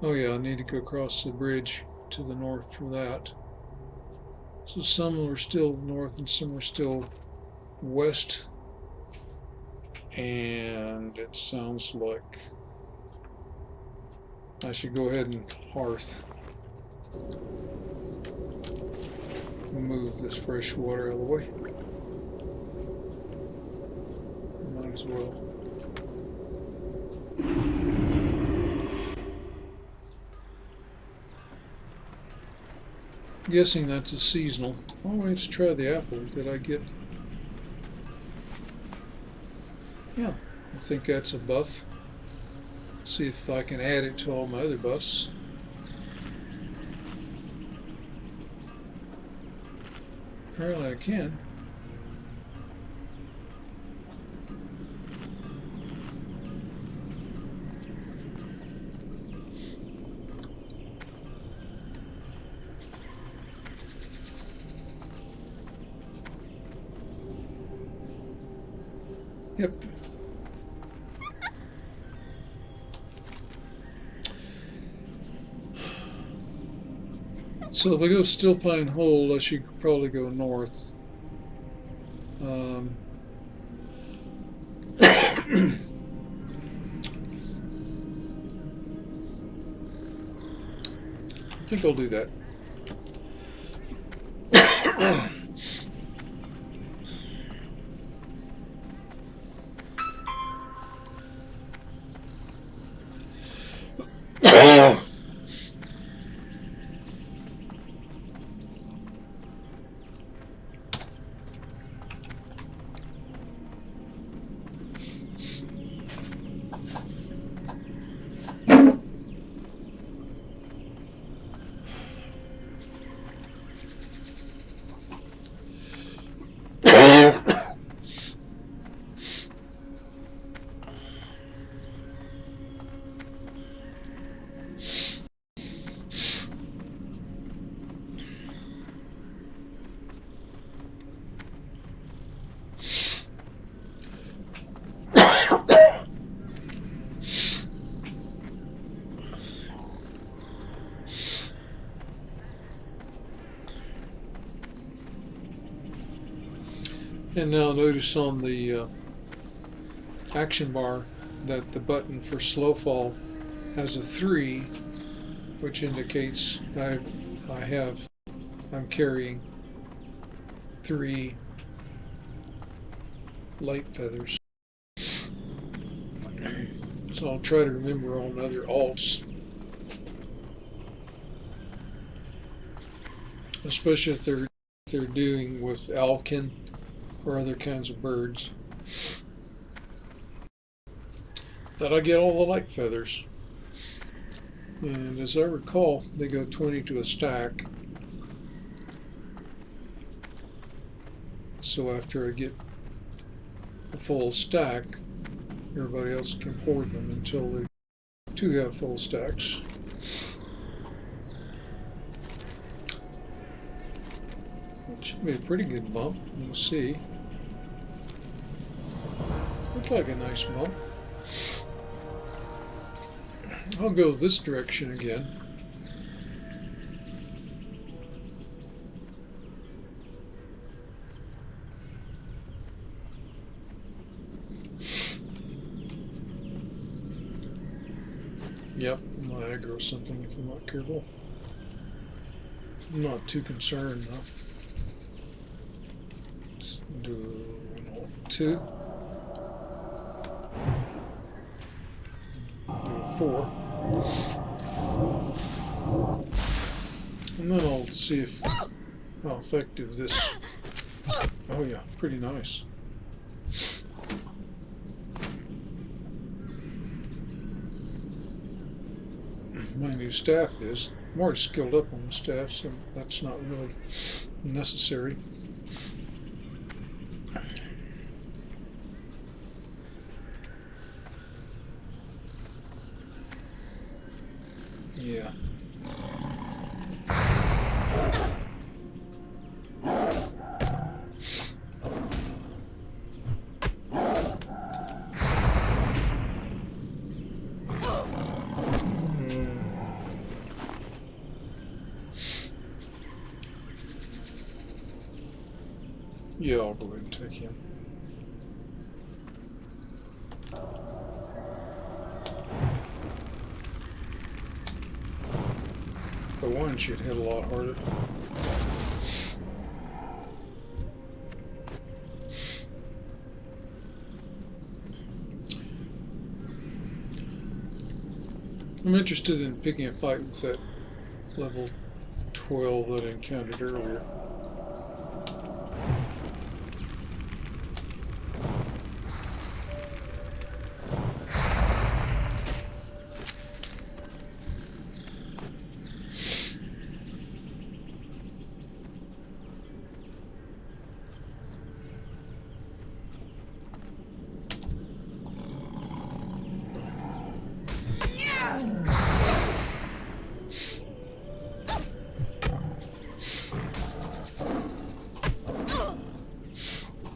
Oh yeah, I need to go across the bridge to the north for that. So some are still north and some are still west. And it sounds like I should go ahead and hearth. Move this fresh water out of the way. Might as well. Guessing that's a seasonal. Oh, let's try the apple. Did I get? Yeah, I think that's a buff. See if I can add it to all my other buffs. Apparently I can. Yep. So if I go Still Pine Hold, I should probably go north. I think I'll do that. And now notice on the action bar that the button for slow fall has a 3, which indicates I'm carrying 3 light feathers. So I'll try to remember on other alts, especially if they're doing with alkin or other kinds of birds, that I get all the light feathers. And as I recall, they go 20 to a stack. So after I get a full stack, everybody else can hoard them until they do have full stacks. It should be a pretty good bump. We'll see. Looks like a nice bump. I'll go this direction again. Yep, I might aggro something if I'm not careful. I'm not too concerned though. Let's do 2. Do a 4. And then I'll see if how effective this. Oh yeah, pretty nice. My new staff is more skilled up on the staff, so that's not really necessary. Yeah. Yeah, I'll go ahead and take him. The one should hit a lot harder. I'm interested in picking a fight with that level 12 that I encountered earlier.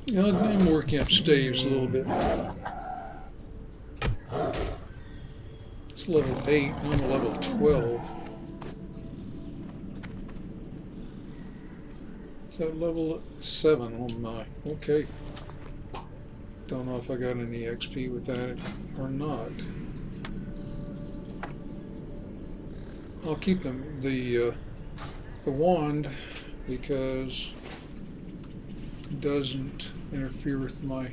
You know, I'm working up staves a little bit. It's level 8, and I'm level 12. Is that level 7? Oh my, okay. Don't know if I got any XP with that or not. I'll keep the wand because it doesn't interfere with my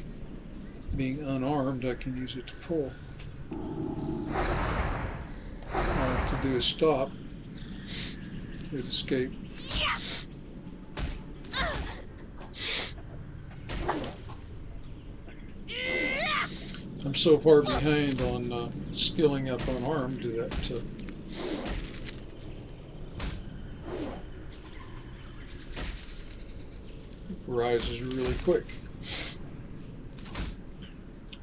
being unarmed. I can use it to pull. All I have to do is stop. Hit escape. I'm so far behind on skilling up unarmed that rises really quick.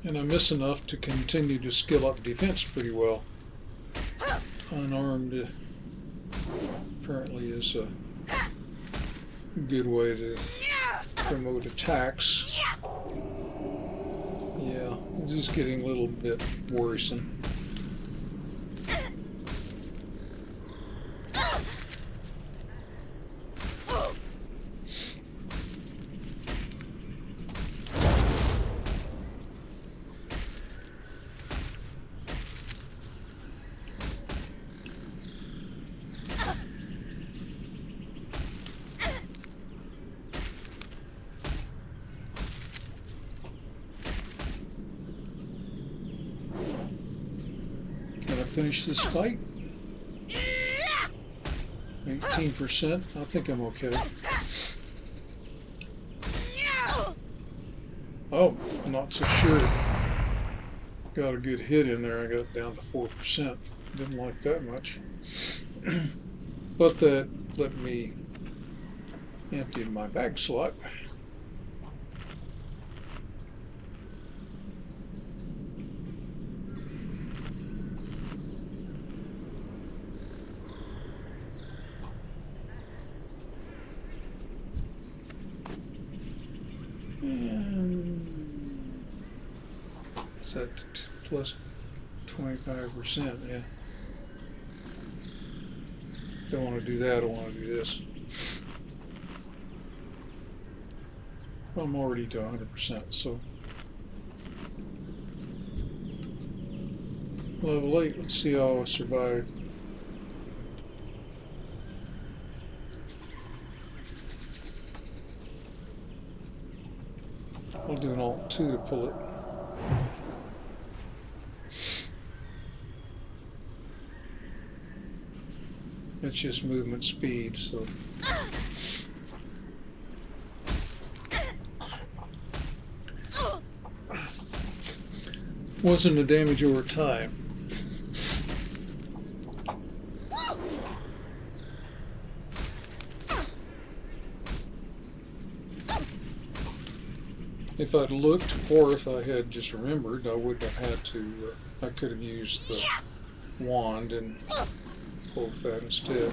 And I miss enough to continue to skill up defense pretty well. Unarmed apparently is a good way to promote attacks. Yeah, it's just getting a little bit worrisome. finish this fight. 18%. I think I'm okay. Oh, I'm not so sure. Got a good hit in there. I got down to 4%. Didn't like that much. But that let me empty my bag slot. Is that plus 25%? Yeah. Don't want to do that. I want to do this. I'm already to 100%. So level 8. Let's see how I survive. I'll do an Alt 2 to pull it. It's just movement speed, so. Wasn't a damage over time. If I'd looked, or if I had just remembered, I wouldn't have had to. I could have used the wand and pulled that instead.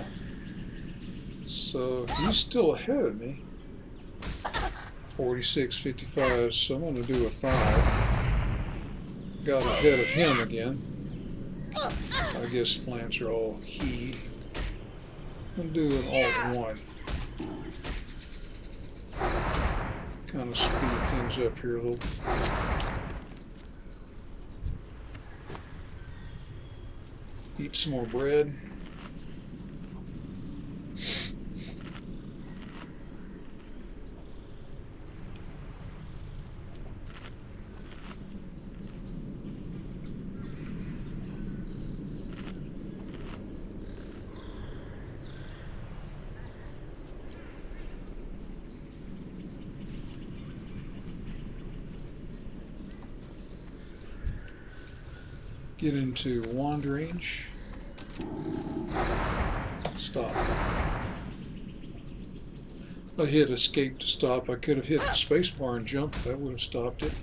So he's still ahead of me. 46.55. So I'm going to do a 5. Got ahead of him again. I guess plants are all he. I'm going to do an Alt 1. Kind of speed things up here a little. Eat some more bread. Get into wand range. Stop. I hit escape to stop. I could have hit the spacebar and jumped. That would have stopped it.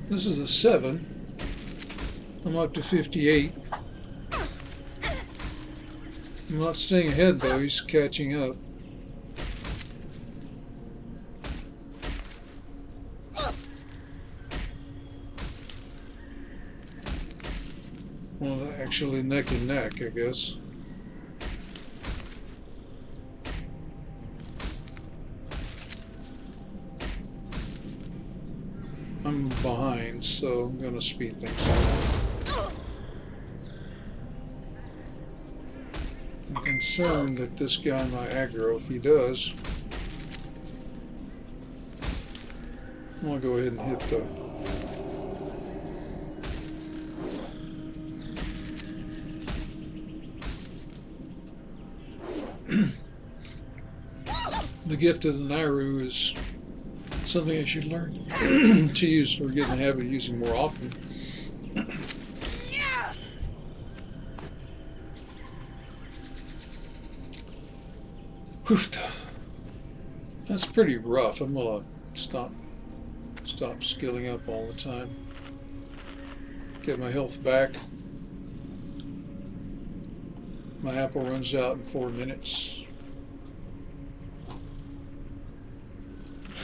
This is a 7. I'm up to 58. I'm not staying ahead though. He's catching up. Well, actually neck and neck, I guess. I'm behind, so I'm going to speed things up. I'm concerned that this guy might aggro. If he does, I'm going to go ahead and hit the... The gift of the Nairu is something I should learn to use or get in the habit of using more often. That's pretty rough. I'm gonna stop skilling up all the time. Get my health back. My apple runs out in 4 minutes.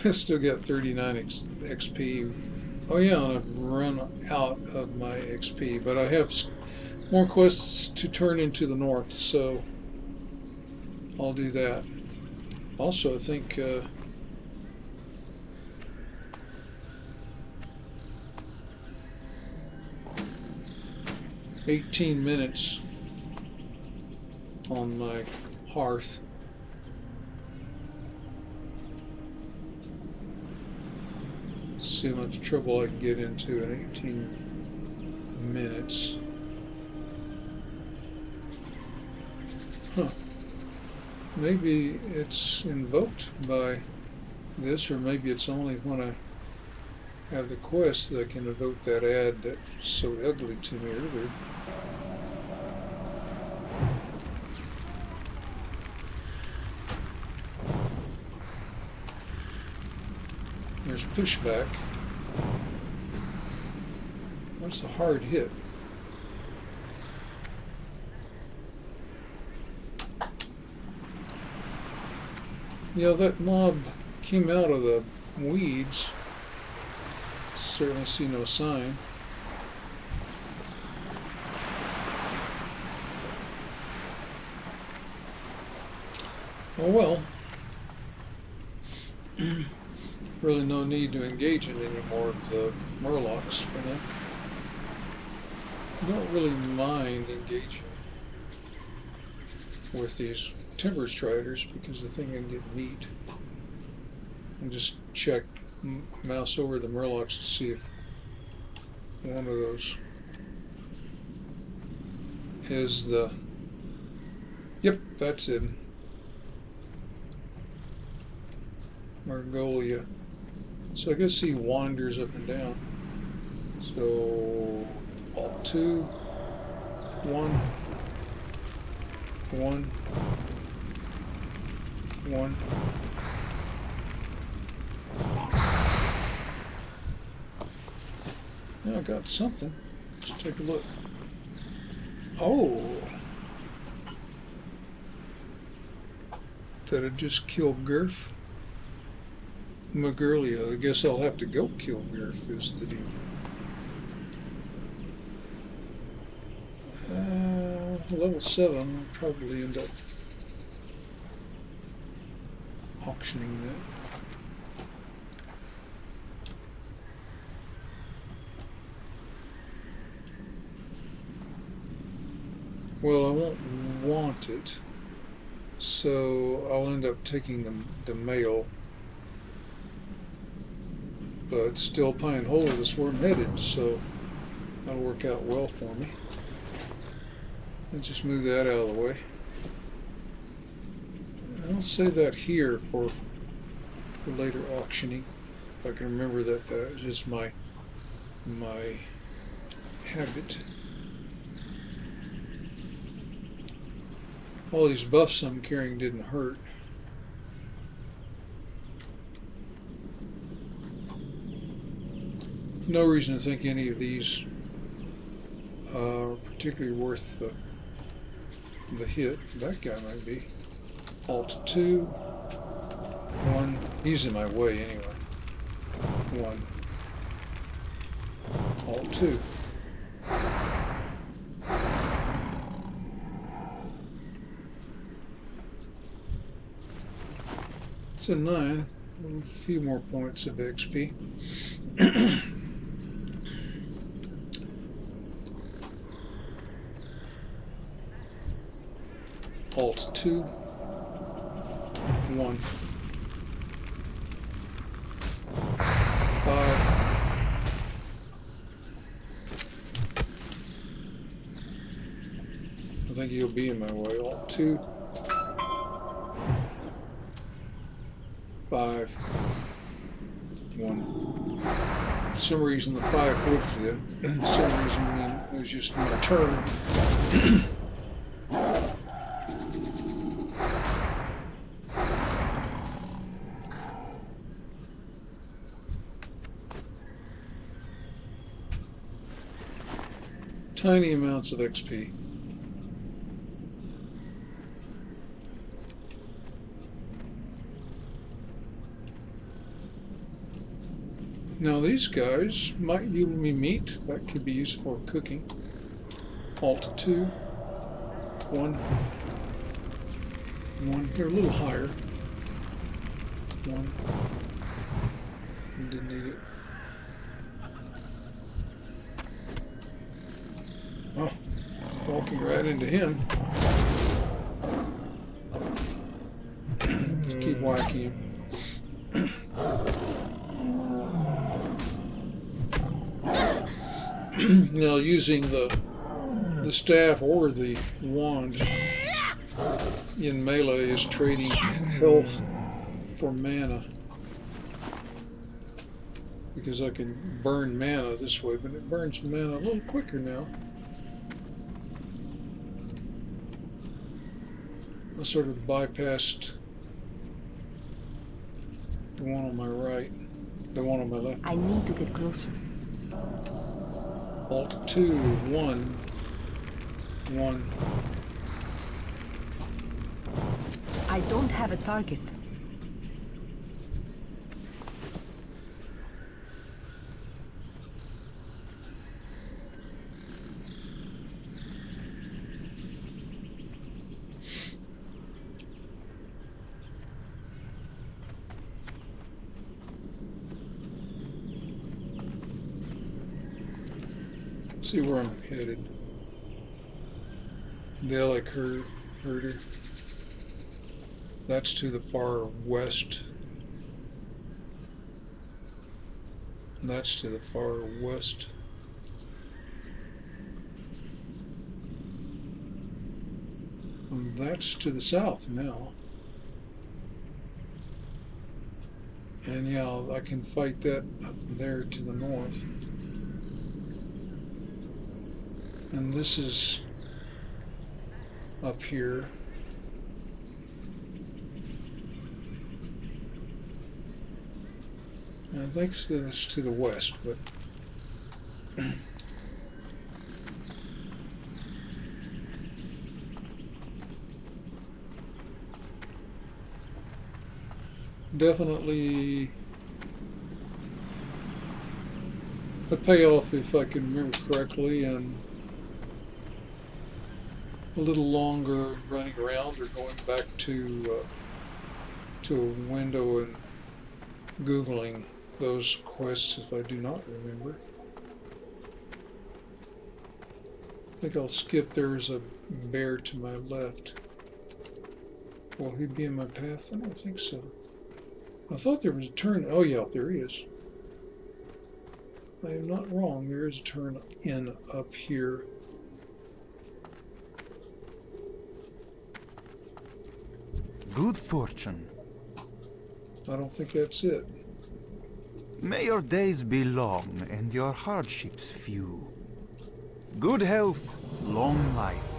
I still got 39 XP. Oh yeah, and I've run out of my XP, but I have more quests to turn into the north, so I'll do that. Also, I think 18 minutes on my hearth. See how much trouble I can get into in 18 minutes. Huh. Maybe it's invoked by this, or maybe it's only when I have the quest that I can evoke that ad that's so ugly to me earlier. There's pushback. That's a hard hit. You know, that mob came out of the weeds. Certainly see no sign. Oh well. Really no need to engage in any more of the murlocs for now. I don't really mind engaging with these timber striders because I think I can get meat. And just check, mouse over the murlocs to see if one of those is the... Yep, that's it. Margolia. So I guess he wanders up and down. So Alt 2, 1, 1, 1. Yeah, I got something. Let's take a look. Oh! Did I just kill Gurf? Magurlia. I guess I'll have to go kill Gurf is the deal. Level 7, I'll probably end up auctioning that. Well, I won't want it, so I'll end up taking the male, but still Pine Hole is where I'm headed, so that'll work out well for me. I'll just move that out of the way. I'll save that here for later auctioning, if I can remember that that is my habit. All these buffs I'm carrying didn't hurt. No reason to think any of these are particularly worth the hit. That guy might be. Alt 2, 1. He's in my way anyway. 1. Alt 2. It's a 9. A few more points of XP. Alt 2, 1, 5, I think he'll be in my way. Alt 2, 5, 1. For some reason the 5 hoofed it. For some reason it was just my turn. Tiny amounts of XP. Now these guys might yield me meat. That could be used for cooking. Alt 2, 1, 1. They're a little higher. 1. Didn't need it. Oh, walking right into him. Just keep whacking him. Now using the staff or the wand in melee is trading health for mana. Because I can burn mana this way, but it burns mana a little quicker now. I sort of bypassed the one on my right, the one on my left. I need to get closer. Alt 2, 1, 1. I don't have a target. See where I'm headed. The Elec herder. That's to the far west. And that's to the far west. And that's to the south now. And yeah, I can fight that up there to the north. And this is up here. And I think it's to the west, but definitely a payoff if I can remember correctly, and a little longer running around or going back to a window and Googling those quests if I do not remember. I think I'll skip. There's a bear to my left. Will he be in my path? I don't think so. I thought there was a turn. Oh yeah, there he is. I am not wrong. There is a turn in up here. Good fortune. I don't think that's it. May your days be long and your hardships few. Good health, long life.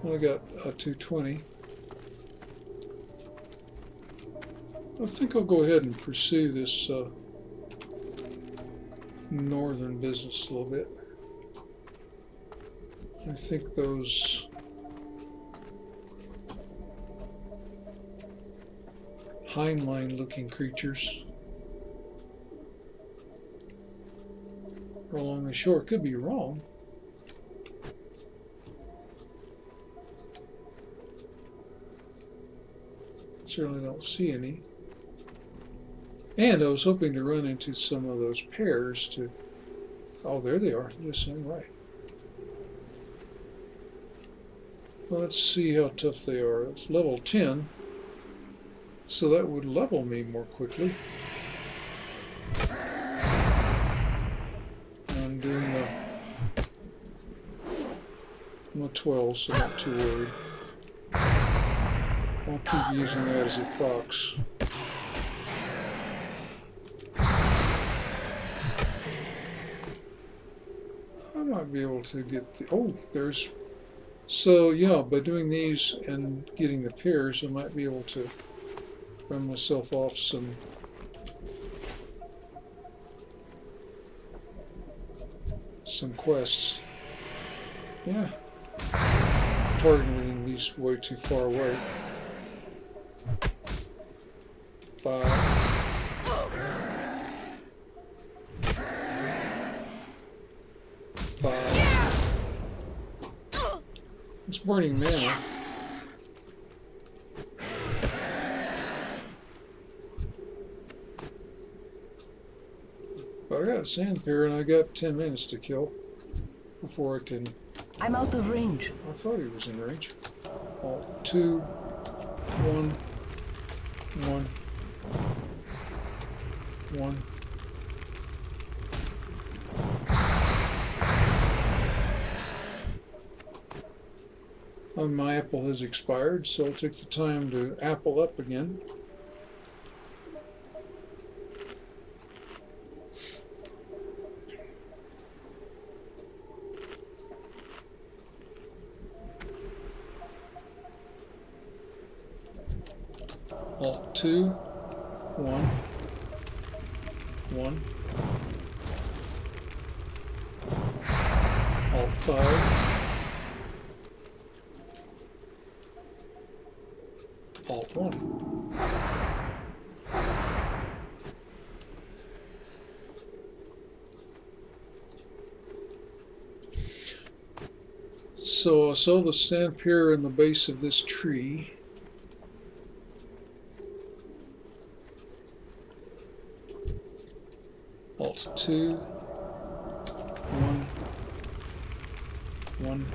Well, I got a 220. I think I'll go ahead and pursue this northern business a little bit. I think those hindline looking creatures are along the shore. Could be wrong. Certainly don't see any. And I was hoping to run into some of those pairs to... Oh, there they are. Yes, I'm right. Well, let's see how tough they are. It's level 10. So that would level me more quickly. I'm doing I'm a 12, so not too worried. I'll keep using that as a prox. I might be able to get the... Oh, there's... So, yeah, by doing these and getting the pairs, I might be able to run myself off some quests. Yeah. Targeting these way too far away. 5. It's burning mana. But I got a sand pair and I got 10 minutes to kill before I can... I'm out of range. I thought he was in range. Alt 2, 1, 1, 1. my apple has expired, so I'll take the time to apple up again. Alt 2, 1, 1, Alt 5, Alt 1. So I saw the sandpier in the base of this tree. Alt 2, 1, 1,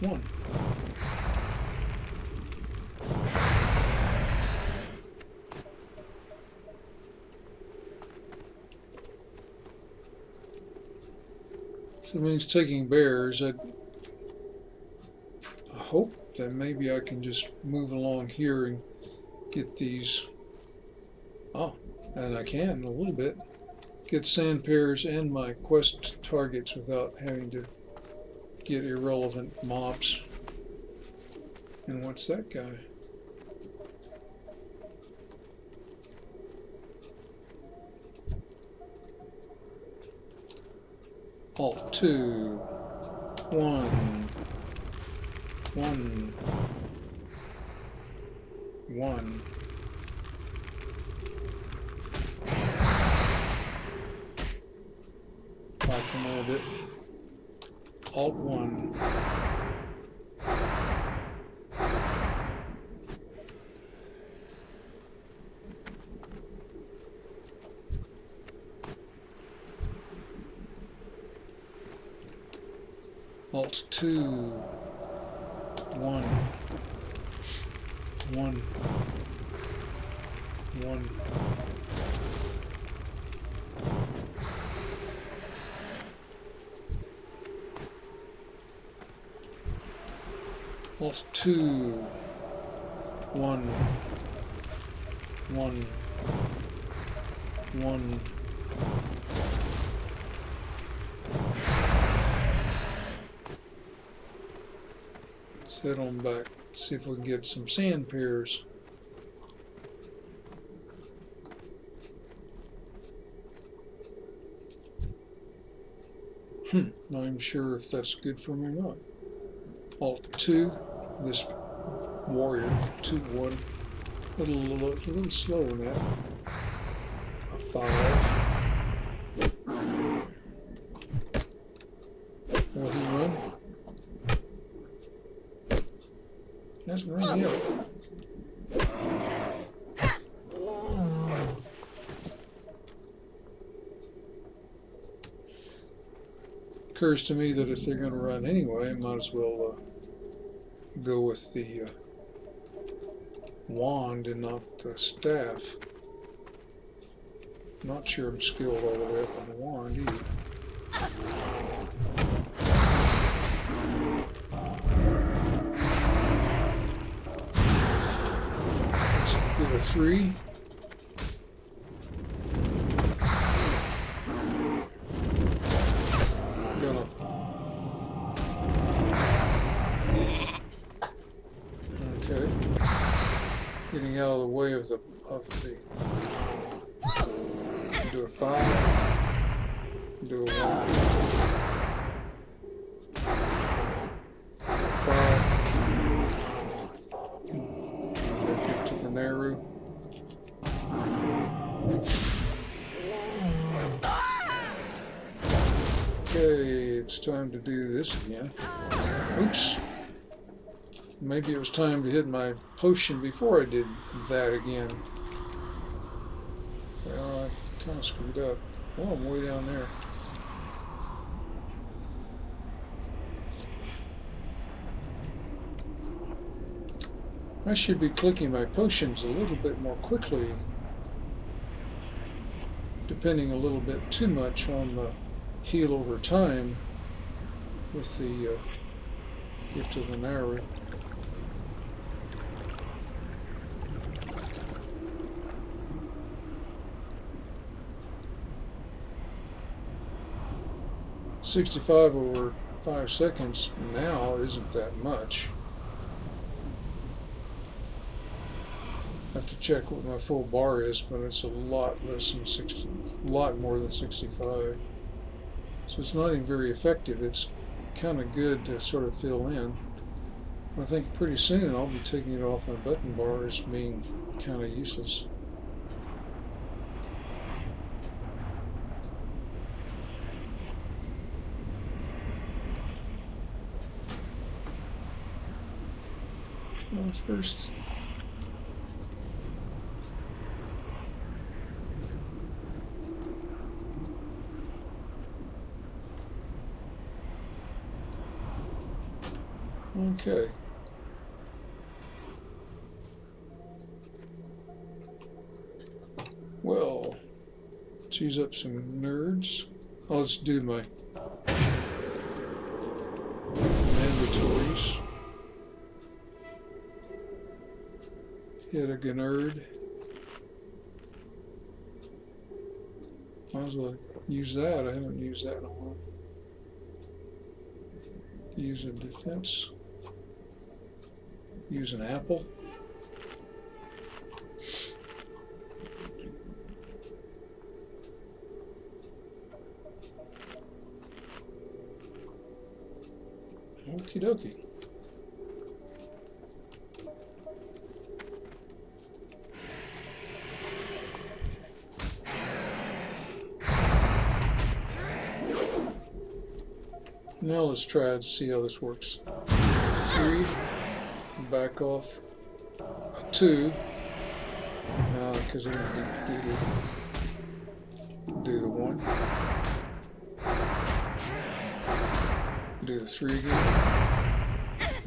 1. So it means taking bears. I hope that maybe I can just move along here and get these. Oh, and I can a little bit. Get sandpiers and my quest targets without having to get irrelevant mobs. And what's that guy? Alt 2, 1, 1, 1. Back a little bit. Alt 1. Alt 2, 1, 1, 1. Alt 2, 1, 1, 1. Let's head on back, see if we can get some sandpiers. Not even sure if that's good for me or not. Alt 2, this warrior, 2, 1, a little slower than that. A 5. Will he run? He hasn't run yet. Occurs to me that if they're going to run anyway, I might as well go with the wand and not the staff. Not sure I'm skilled all the way up on the wand either. Let's get a 3. Okay. Getting out of the way of the do a 5. Do a 1. 5. Make it to the Naru. Okay, it's time to do this again. Oops. Maybe it was time to hit my potion before I did that again. Well, I kind of screwed up. Oh, I'm way down there. I should be clicking my potions a little bit more quickly, depending a little bit too much on the heal over time with the Gift of an arrow. $65 over 5 seconds now isn't that much. I have to check what my full bar is, but it's a lot less than 60, a lot more than 65. So it's not even very effective. It's kind of good to sort of fill in. I think pretty soon I'll be taking it off my button bar as being kind of useless. Well, first, okay. Well, choose up some nerds. I'll just do my mandatories. Hit a nerd. Might as well use that. I haven't used that in a while. Use a defense. Use an apple. Okie dokie. Now let's try to see how this works. 3, back off. 2, because I'm going to do the 1. Do the 3 again.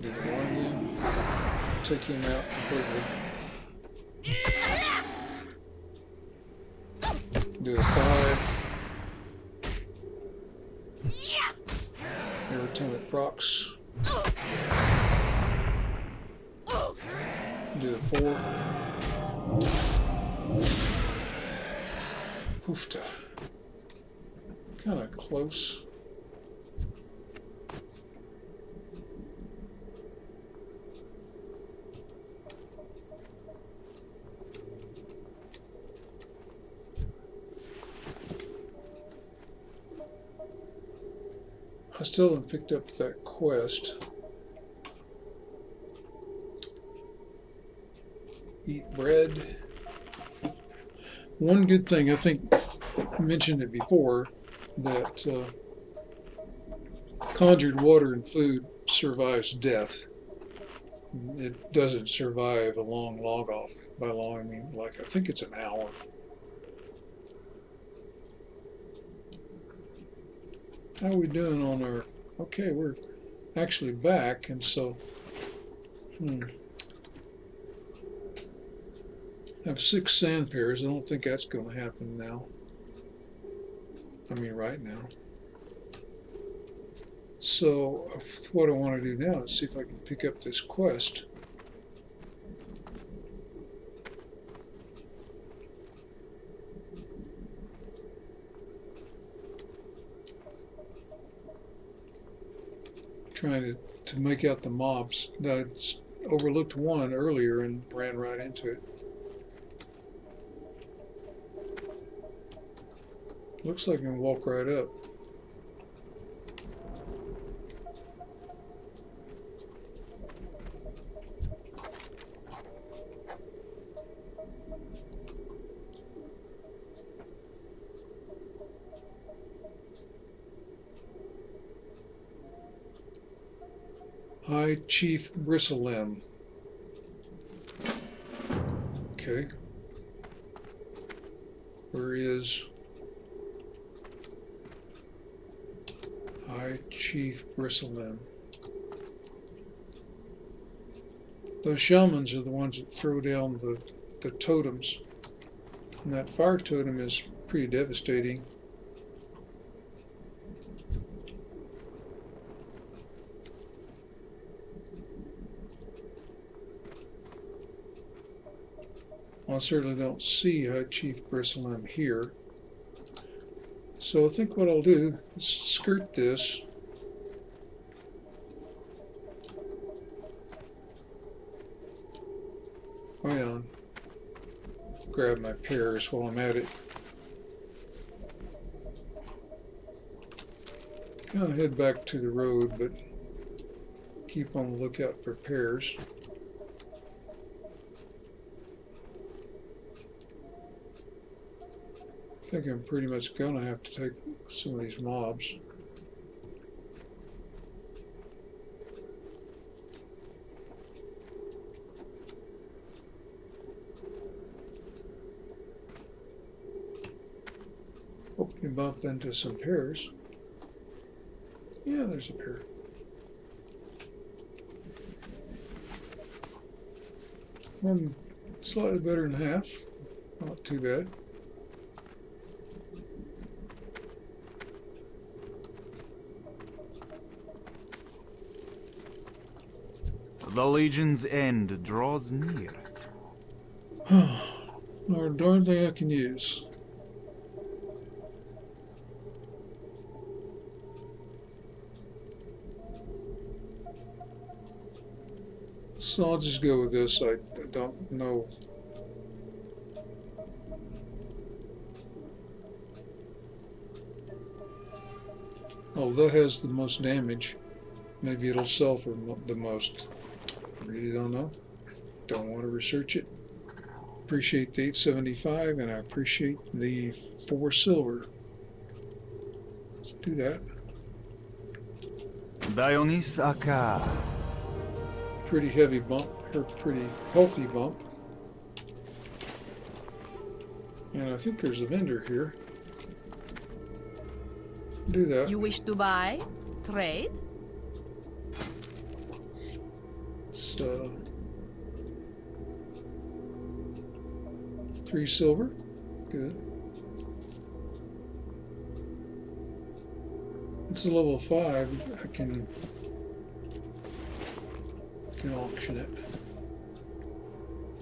Do the 1 again. Take him out completely. Do the 5. Every time it procs. Do the 4. Poofta. Kind of close. I still haven't picked up that quest. Eat bread. One good thing, I think I mentioned it before, that conjured water and food survives death. It doesn't survive a long log off. By long, I mean, like, I think it's an hour. How are we doing on our... Okay, we're actually back, and so... I have 6 sand pairs. I don't think that's going to happen now. I mean, right now. So, what I want to do now is see if I can pick up this quest. Trying to make out the mobs. I overlooked one earlier and ran right into it. Looks like I can walk right up. High Chief Bristlelim. Okay. Where is High Chief Bristlelim? Those shamans are the ones that throw down the totems. And that fire totem is pretty devastating. Well, I certainly don't see High Chief Bristleman here. So I think what I'll do is skirt this. Hang on. Grab my pears while I'm at it. Kind of head back to the road, but keep on the lookout for pears. I think I'm pretty much gonna have to take some of these mobs. Hope you bump into some pears. Yeah, there's a pear. One slightly better than half. Not too bad. The Legion's end draws near. Not a darn thing I can use. So I'll just go with this. I don't know. Oh, that has the most damage. Maybe it'll sell for the most. Really don't know. Don't want to research it. Appreciate the 875, and I appreciate the 4 silver. Let's do that. Dionys Aka. Pretty heavy bump, or pretty healthy bump. And I think there's a vendor here. Do that. You wish to buy? Trade? It's 3 silver. Good. It's a level 5. I can auction it.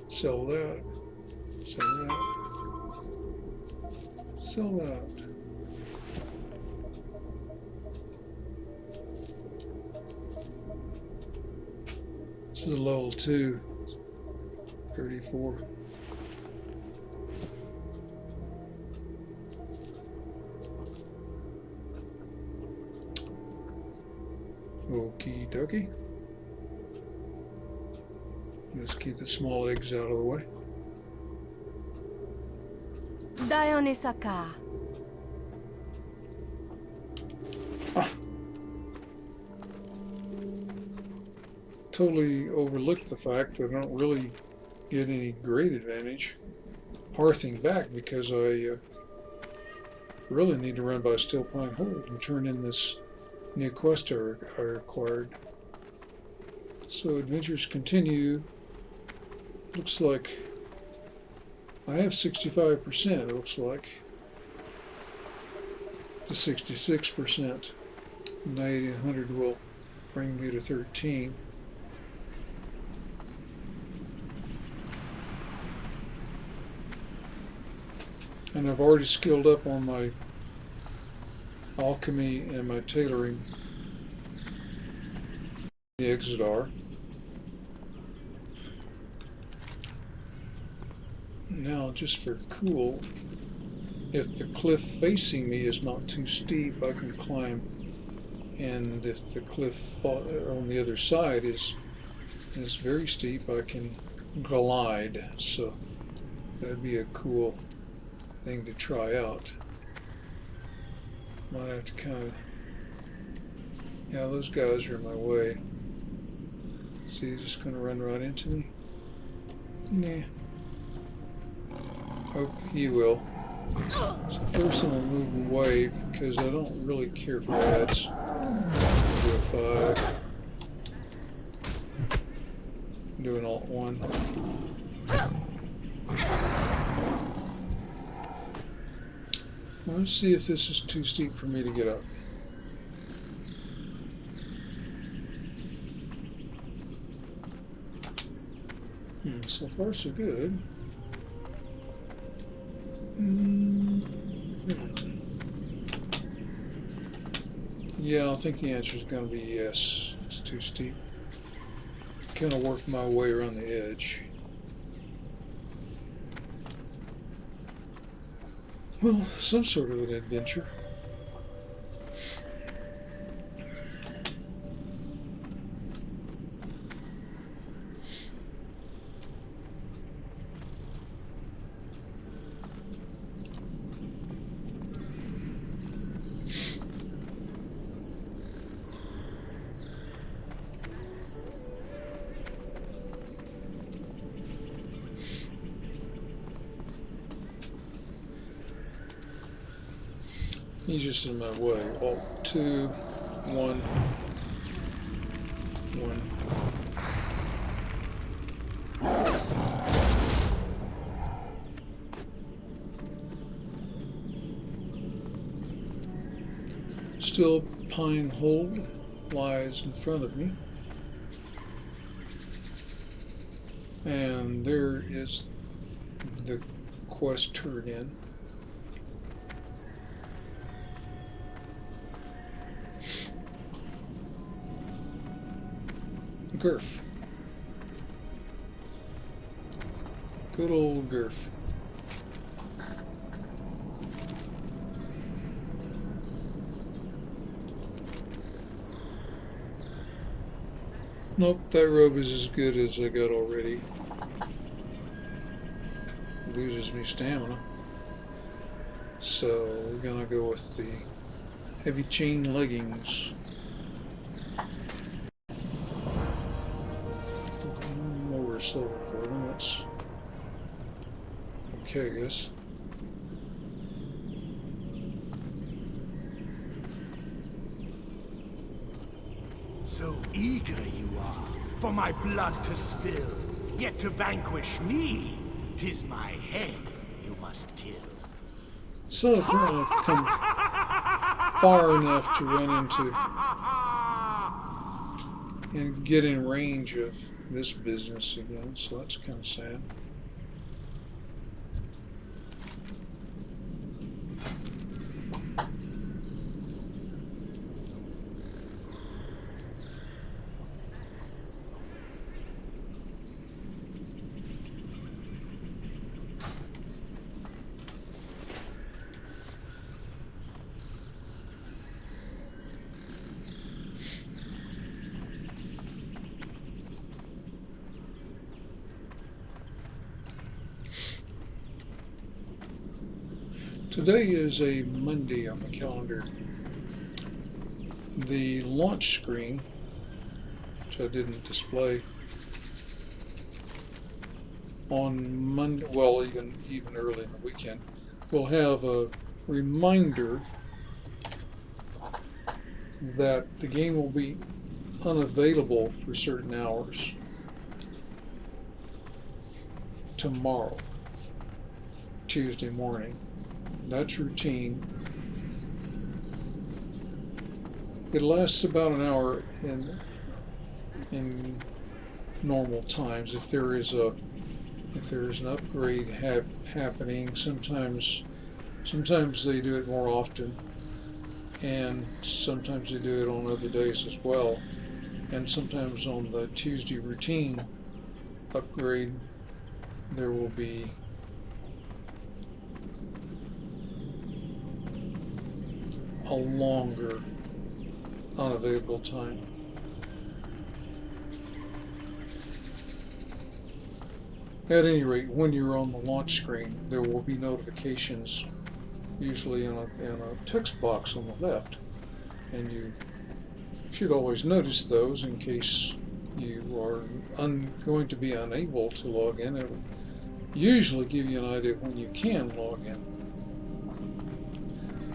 Sell that. Sell that. Sell that. This is a level 2. 34. Okie dokie. Let's keep the small eggs out of the way. Dionys Aka. Totally overlooked the fact that I don't really get any great advantage hearthing back because I really need to run by Still Pine Hold and turn in this new quest I acquired. So adventures continue. Looks like I have 65%, it looks like, to 66%. 90 and 100 will bring me to 13. And I've already skilled up on my alchemy and my tailoring. The exit are. Now, just for cool, if the cliff facing me is not too steep, I can climb. And if the cliff on the other side is very steep, I can glide. So that'd be a cool thing to try out. Might have to kind of... Yeah, those guys are in my way. See, he's just going to run right into me? Nah. Hope he will. So first I'm going to move away because I don't really care for ads. Do a 5. Do an alt 1. Let's see if this is too steep for me to get up. So far so good. Yeah, I think the answer is going to be yes. It's too steep. Kind of work my way around the edge. Well, some sort of an adventure. He's just in my way. Alt 2, 1, 1. Still Pine Hold lies in front of me. And there is the quest turn in. Gurf. Good old Gurf. Nope, that robe is as good as I got already. Loses me stamina. So we're gonna go with the heavy chain leggings. More silver for them. That's okay, I guess. So eager you are for my blood to spill, yet to vanquish me, 'tis my head you must kill. So apparently I've come far enough to run into and get in range of this business again, so that's kind of sad. Today is a Monday on the calendar. The launch screen, which I didn't display, on Monday, well, even early in the weekend, will have a reminder that the game will be unavailable for certain hours tomorrow, Tuesday morning. That's routine. It lasts about an hour in normal times. If there is an upgrade happening, sometimes they do it more often, and sometimes they do it on other days as well. And sometimes on the Tuesday routine upgrade, there will be a longer unavailable time. At any rate, when you're on the launch screen, there will be notifications, usually in a text box on the left, and you should always notice those in case you are going to be unable to log in. It will usually give you an idea when you can log in.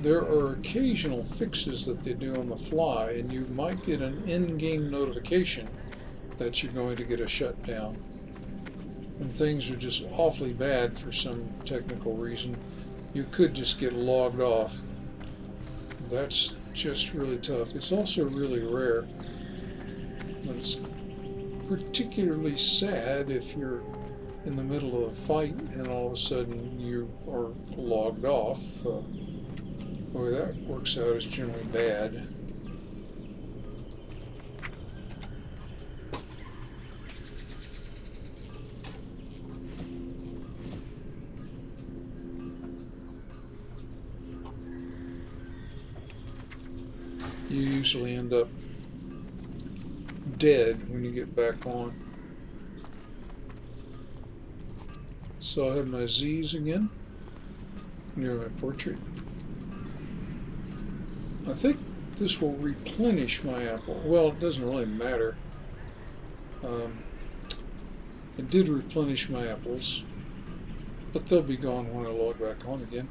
There are occasional fixes that they do on the fly, and you might get an in-game notification that you're going to get a shutdown. When things are just awfully bad for some technical reason, you could just get logged off. That's just really tough. It's also really rare, but it's particularly sad if you're in the middle of a fight and all of a sudden you are logged off. The way that works out is generally bad. You usually end up dead when you get back on. So I have my Z's again near my portrait. I think this will replenish my apple. Well, it doesn't really matter. It did replenish my apples, but they'll be gone when I log back on again.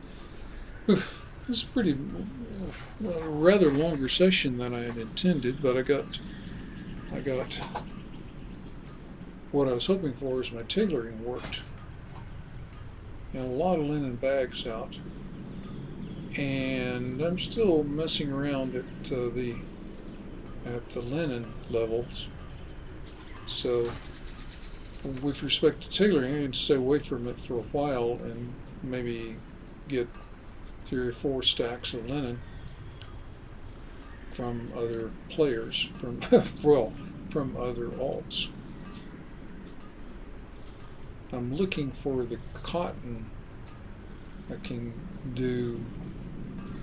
Oof, this is pretty a rather longer session than I had intended, but I got what I was hoping for is my tailoring worked. And a lot of linen bags out. And I'm still messing around at the linen levels. So with respect to tailoring, I can stay away from it for a while and maybe get 3 or 4 stacks of linen from other players, from from other alts. I'm looking for the cotton. I can do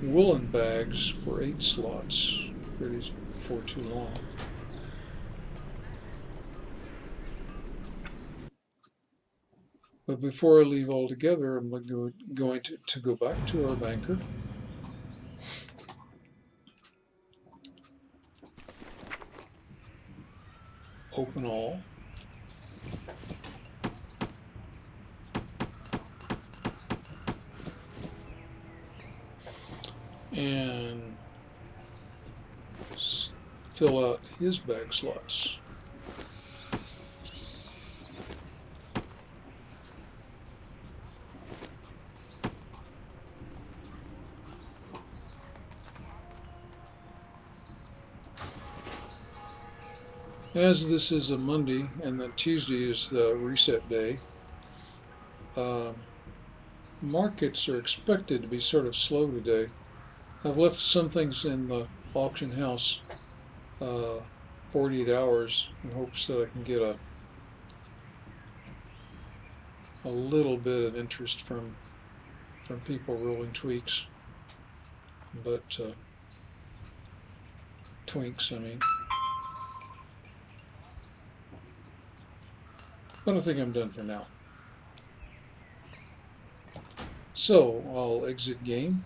woolen bags for 8 slots, pretty for too long. But before I leave altogether, I'm going to go back to our banker. Open all. And fill out his bag slots. As this is a Monday and that Tuesday is the reset day, markets are expected to be sort of slow today. I've left some things in the auction house 48 hours in hopes that I can get a little bit of interest from people rolling tweaks, but twinks, I mean. But I think I'm done for now. So I'll exit game.